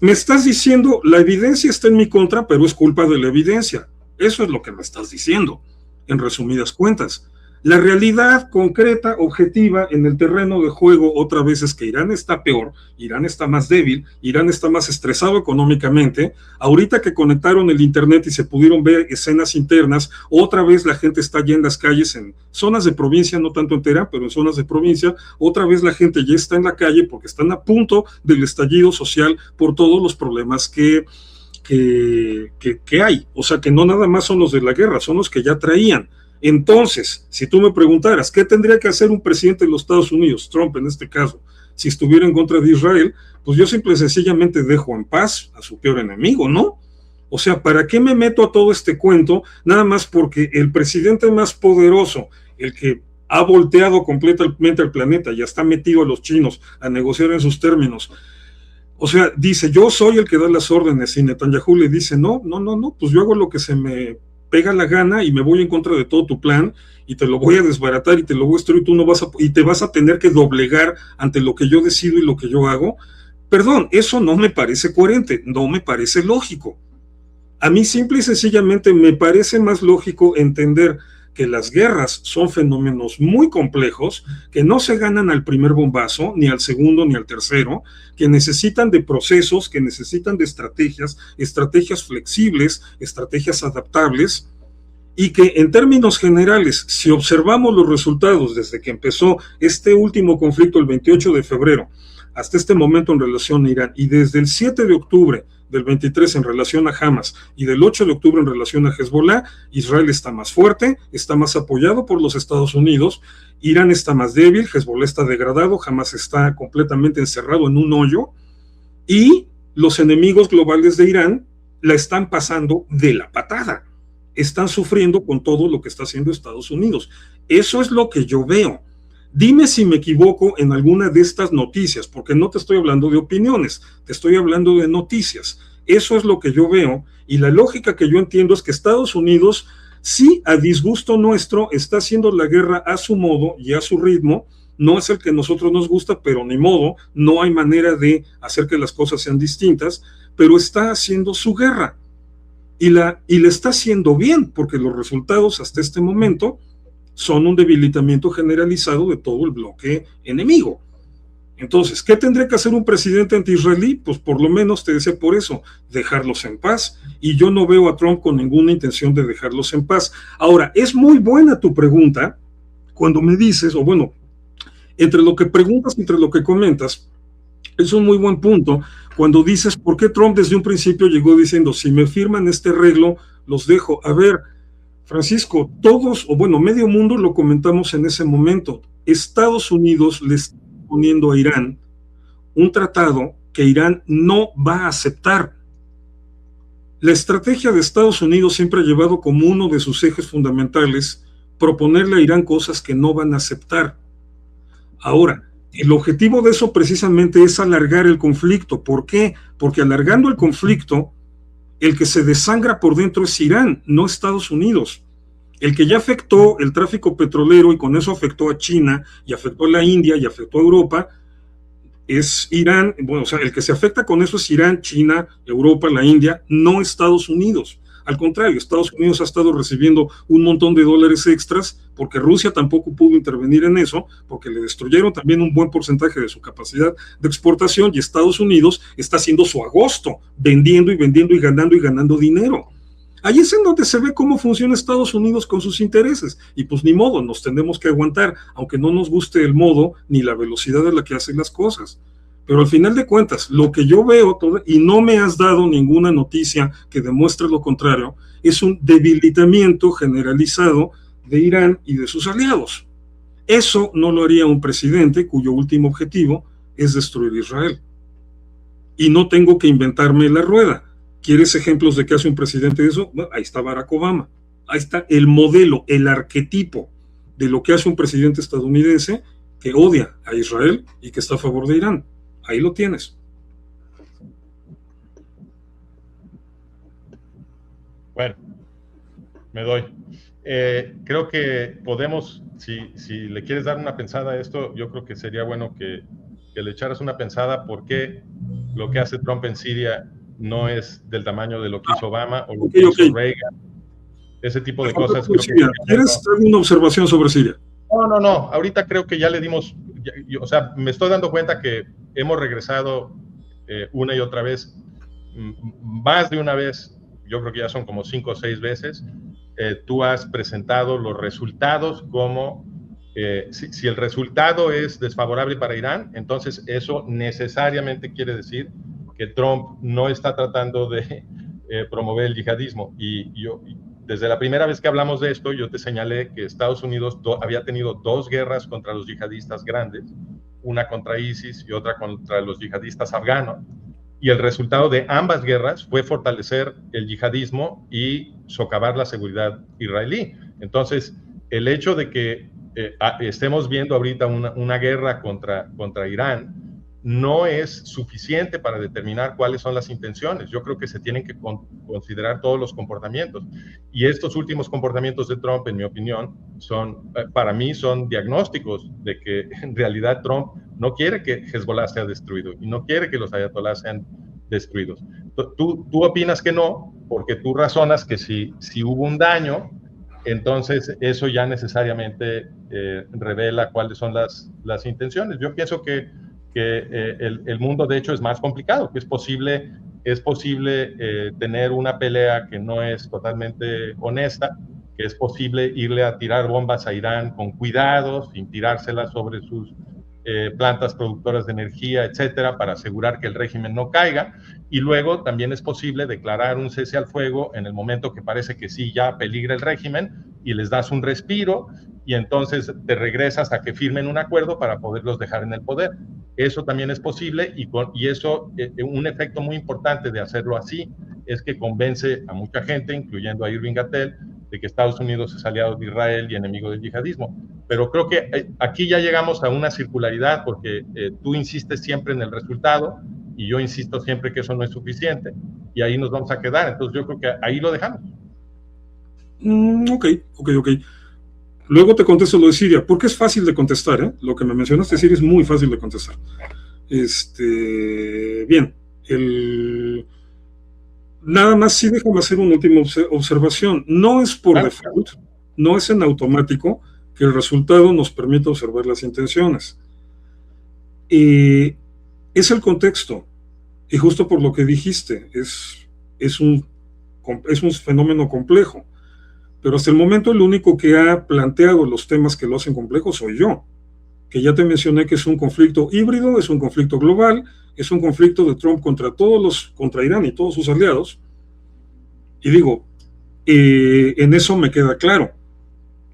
me estás diciendo, la evidencia está en mi contra, pero es culpa de la evidencia. Eso es lo que me estás diciendo, en resumidas cuentas. La realidad concreta, objetiva, en el terreno de juego, otra vez es que Irán está peor, Irán está más débil, Irán está más estresado económicamente. Ahorita que conectaron el internet y se pudieron ver escenas internas, otra vez la gente está allá en las calles, en zonas de provincia, no tanto en Teherán, pero en zonas de provincia, otra vez la gente ya está en la calle porque están a punto del estallido social por todos los problemas que hay. O sea, que no nada más son los de la guerra, son los que ya traían. Entonces, si tú me preguntaras, ¿qué tendría que hacer un presidente de los Estados Unidos, Trump en este caso, si estuviera en contra de Israel? Pues yo simple y sencillamente dejo en paz a su peor enemigo, ¿no? O sea, ¿para qué me meto a todo este cuento? Nada más porque el presidente más poderoso, el que ha volteado completamente al planeta, ya está metido a los chinos a negociar en sus términos. O sea, dice, yo soy el que da las órdenes, y Netanyahu le dice, no, pues yo hago lo que se me pega la gana y me voy en contra de todo tu plan y te lo voy a desbaratar y te lo voy a destruir, y te vas a tener que doblegar ante lo que yo decido y lo que yo hago. Perdón, eso no me parece coherente, no me parece lógico. A mí simple y sencillamente me parece más lógico entender que las guerras son fenómenos muy complejos, que no se ganan al primer bombazo, ni al segundo, ni al tercero, que necesitan de procesos, que necesitan de estrategias flexibles, estrategias adaptables, y que en términos generales, si observamos los resultados desde que empezó este último conflicto el 28 de febrero, hasta este momento en relación a Irán, y desde el 7 de octubre del 23 en relación a Hamas y del 8 de octubre en relación a Hezbollah, Israel está más fuerte, está más apoyado por los Estados Unidos, Irán está más débil, Hezbollah está degradado, Hamas está completamente encerrado en un hoyo, y los enemigos globales de Irán la están pasando de la patada, están sufriendo con todo lo que está haciendo Estados Unidos. Eso es lo que yo veo. Dime si me equivoco en alguna de estas noticias, porque no te estoy hablando de opiniones, te estoy hablando de noticias. Eso es lo que yo veo, y la lógica que yo entiendo es que Estados Unidos, sí, a disgusto nuestro, está haciendo la guerra a su modo y a su ritmo. No es el que a nosotros nos gusta, pero ni modo, no hay manera de hacer que las cosas sean distintas, pero está haciendo su guerra, y la está haciendo bien, porque los resultados hasta este momento son un debilitamiento generalizado de todo el bloque enemigo. Entonces, ¿qué tendría que hacer un presidente anti-israelí? Pues por lo menos, te decía por eso, dejarlos en paz, y yo no veo a Trump con ninguna intención de dejarlos en paz. Ahora, es muy buena tu pregunta cuando me dices, o bueno, entre lo que preguntas y entre lo que comentas, es un muy buen punto cuando dices, ¿por qué Trump desde un principio llegó diciendo, si me firman este arreglo, los dejo? A ver, Francisco, todos, o bueno, medio mundo lo comentamos en ese momento. Estados Unidos le está poniendo a Irán un tratado que Irán no va a aceptar. La estrategia de Estados Unidos siempre ha llevado como uno de sus ejes fundamentales proponerle a Irán cosas que no van a aceptar. Ahora, el objetivo de eso precisamente es alargar el conflicto. ¿Por qué? Porque alargando el conflicto, el que se desangra por dentro es Irán, no Estados Unidos. El que ya afectó el tráfico petrolero y con eso afectó a China y afectó a la India y afectó a Europa es Irán. Bueno, o sea, el que se afecta con eso es Irán, China, Europa, la India, no Estados Unidos. Al contrario, Estados Unidos ha estado recibiendo un montón de dólares extras porque Rusia tampoco pudo intervenir en eso, porque le destruyeron también un buen porcentaje de su capacidad de exportación, y Estados Unidos está haciendo su agosto, vendiendo y ganando dinero. Ahí es en donde se ve cómo funciona Estados Unidos con sus intereses, y pues ni modo, nos tenemos que aguantar, aunque no nos guste el modo ni la velocidad de la que hacen las cosas. Pero al final de cuentas, lo que yo veo, y no me has dado ninguna noticia que demuestre lo contrario, es un debilitamiento generalizado de Irán y de sus aliados. Eso no lo haría un presidente cuyo último objetivo es destruir Israel. Y no tengo que inventarme la rueda. ¿Quieres ejemplos de qué hace un presidente de eso? Bueno, ahí está Barack Obama. Ahí está el modelo, el arquetipo de lo que hace un presidente estadounidense que odia a Israel y que está a favor de Irán. Ahí lo tienes. Bueno, me doy. Creo que podemos, si le quieres dar una pensada a esto, yo creo que sería bueno que le echaras una pensada por qué lo que hace Trump en Siria no es del tamaño de lo que hizo Obama o lo que hizo Reagan. Ese tipo de cosas. ¿Quieres alguna observación sobre Siria? No. Ahorita creo que ya le dimos, o sea, me estoy dando cuenta que hemos regresado una y otra vez, más de una vez, yo creo que ya son como 5 o 6 veces. Tú has presentado los resultados como, si el resultado es desfavorable para Irán, entonces eso necesariamente quiere decir que Trump no está tratando de promover el yihadismo. Y yo, desde la primera vez que hablamos de esto, yo te señalé que Estados Unidos había tenido 2 guerras contra los yihadistas grandes, una contra ISIS y otra contra los yihadistas afganos, y el resultado de ambas guerras fue fortalecer el yihadismo y socavar la seguridad israelí. Entonces, el hecho de que estemos viendo ahorita una guerra contra Irán no es suficiente para determinar cuáles son las intenciones. Yo creo que se tienen que considerar todos los comportamientos. Y estos últimos comportamientos de Trump, en mi opinión, para mí son diagnósticos de que en realidad Trump no quiere que Hezbollah sea destruido y no quiere que los ayatolás sean destruidos. Tú opinas que no, porque tú razonas que si hubo un daño, entonces eso ya necesariamente revela cuáles son las intenciones. Yo pienso que el mundo de hecho es más complicado, que es posible tener una pelea que no es totalmente honesta, que es posible irle a tirar bombas a Irán con cuidado, sin tirárselas sobre sus plantas productoras de energía, etcétera, para asegurar que el régimen no caiga, y luego también es posible declarar un cese al fuego en el momento que parece que sí ya peligra el régimen y les das un respiro y entonces te regresas a que firmen un acuerdo para poderlos dejar en el poder. Eso también es posible y eso, un efecto muy importante de hacerlo así es que convence a mucha gente, incluyendo a Irving Gattell, de que Estados Unidos es aliado de Israel y enemigo del yihadismo. Pero creo que aquí ya llegamos a una circularidad porque tú insistes siempre en el resultado y yo insisto siempre que eso no es suficiente y ahí nos vamos a quedar. Entonces yo creo que ahí lo dejamos. Ok. Luego te contesto lo de Siria, porque es fácil de contestar, ¿eh? Lo que me mencionaste de Siria es muy fácil de contestar. Bien, nada más sí déjame hacer una última observación. No es por default, no es en automático que el resultado nos permita observar las intenciones. Es el contexto, y justo por lo que dijiste, es un fenómeno complejo. Pero hasta el momento el único que ha planteado los temas que lo hacen complejo soy yo, que ya te mencioné que es un conflicto híbrido, es un conflicto global, es un conflicto de Trump contra Irán y todos sus aliados. Y digo, en eso me queda claro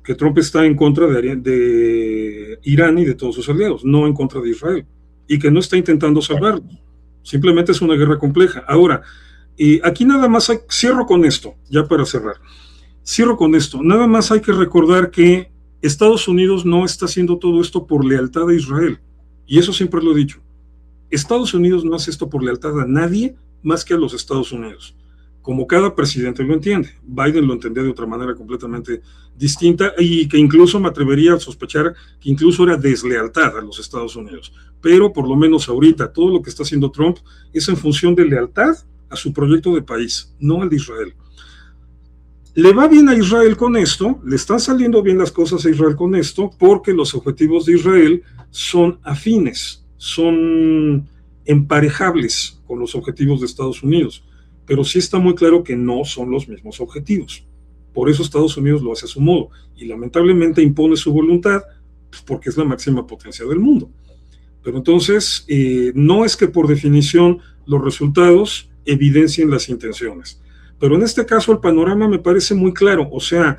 que Trump está en contra de Irán y de todos sus aliados, no en contra de Israel, y que no está intentando salvarlo. Simplemente es una guerra compleja. Ahora, aquí nada más cierro con esto, ya para cerrar. Cierro con esto. Nada más hay que recordar que Estados Unidos no está haciendo todo esto por lealtad a Israel. Y eso siempre lo he dicho. Estados Unidos no hace esto por lealtad a nadie más que a los Estados Unidos. como cada presidente lo entiende. Biden lo entendía de otra manera completamente distinta y que incluso me atrevería a sospechar que incluso era deslealtad a los Estados Unidos. Pero por lo menos ahorita todo lo que está haciendo Trump es en función de lealtad a su proyecto de país, no al de Israel. Le va bien a Israel con esto, le están saliendo bien las cosas a Israel con esto, porque los objetivos de Israel son afines, son emparejables con los objetivos de Estados Unidos, pero sí está muy claro que no son los mismos objetivos. Por eso Estados Unidos lo hace a su modo y lamentablemente impone su voluntad, pues porque es la máxima potencia del mundo. Pero entonces, no es que por definición los resultados evidencien las intenciones. Pero en este caso el panorama me parece muy claro, o sea,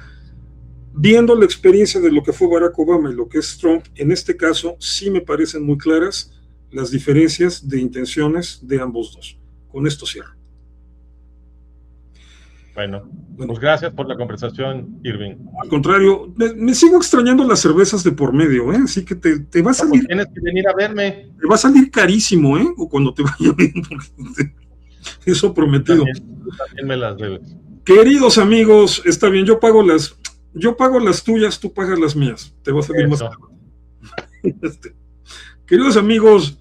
viendo la experiencia de lo que fue Barack Obama y lo que es Trump, en este caso sí me parecen muy claras las diferencias de intenciones de ambos dos. Con esto cierro. Bueno, pues gracias por la conversación, Irving. Al contrario, me sigo extrañando las cervezas de por medio, así que te va a salir... Pues tienes que venir a verme. Te va a salir carísimo, o cuando te vaya bien, eso prometido. También me las debes. Queridos amigos, está bien, yo pago las tuyas, tú pagas las mías. Te va a salir más caro. Queridos amigos,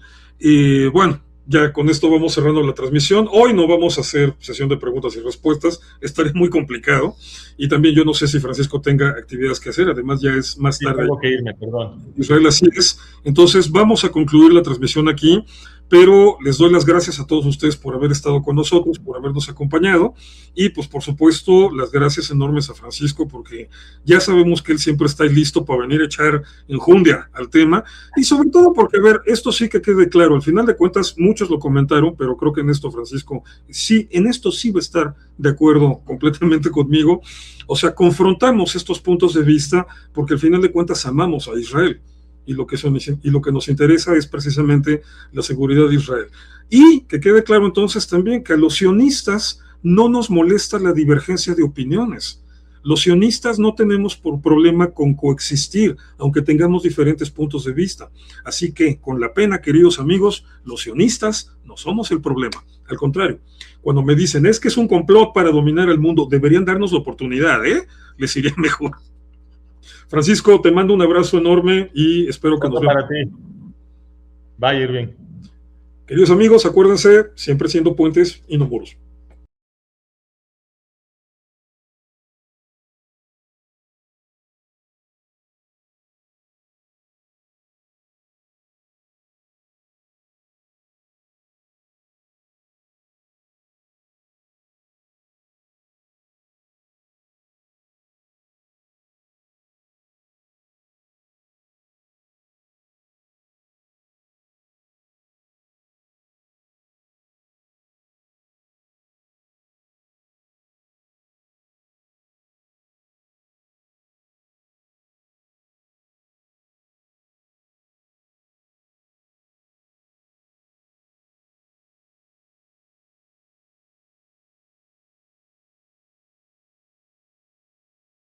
bueno, ya con esto vamos cerrando la transmisión. Hoy no vamos a hacer sesión de preguntas y respuestas, estaría muy complicado. Y también yo no sé si Francisco tenga actividades que hacer, además ya es más tarde. Tengo que irme, perdón. Israel, así es. Entonces vamos a concluir la transmisión aquí, pero les doy las gracias a todos ustedes por haber estado con nosotros, por habernos acompañado, y pues por supuesto las gracias enormes a Francisco, porque ya sabemos que él siempre está listo para venir a echar enjundia al tema, y sobre todo porque, a ver, esto sí que quede claro, al final de cuentas muchos lo comentaron, pero creo que en esto Francisco, sí, en esto sí va a estar de acuerdo completamente conmigo. O sea, confrontamos estos puntos de vista porque al final de cuentas amamos a Israel. Y lo que nos interesa es precisamente la seguridad de Israel. Y que quede claro entonces también que a los sionistas no nos molesta la divergencia de opiniones. Los sionistas no tenemos por problema con coexistir, aunque tengamos diferentes puntos de vista. Así que, con la pena, queridos amigos, los sionistas no somos el problema. Al contrario, cuando me dicen, es que es un complot para dominar el mundo, deberían darnos la oportunidad, les iría mejor. Francisco, te mando un abrazo enorme y espero que nos veamos. Para ti. Bye, Irving. Queridos amigos, acuérdense, siempre siendo puentes y no muros.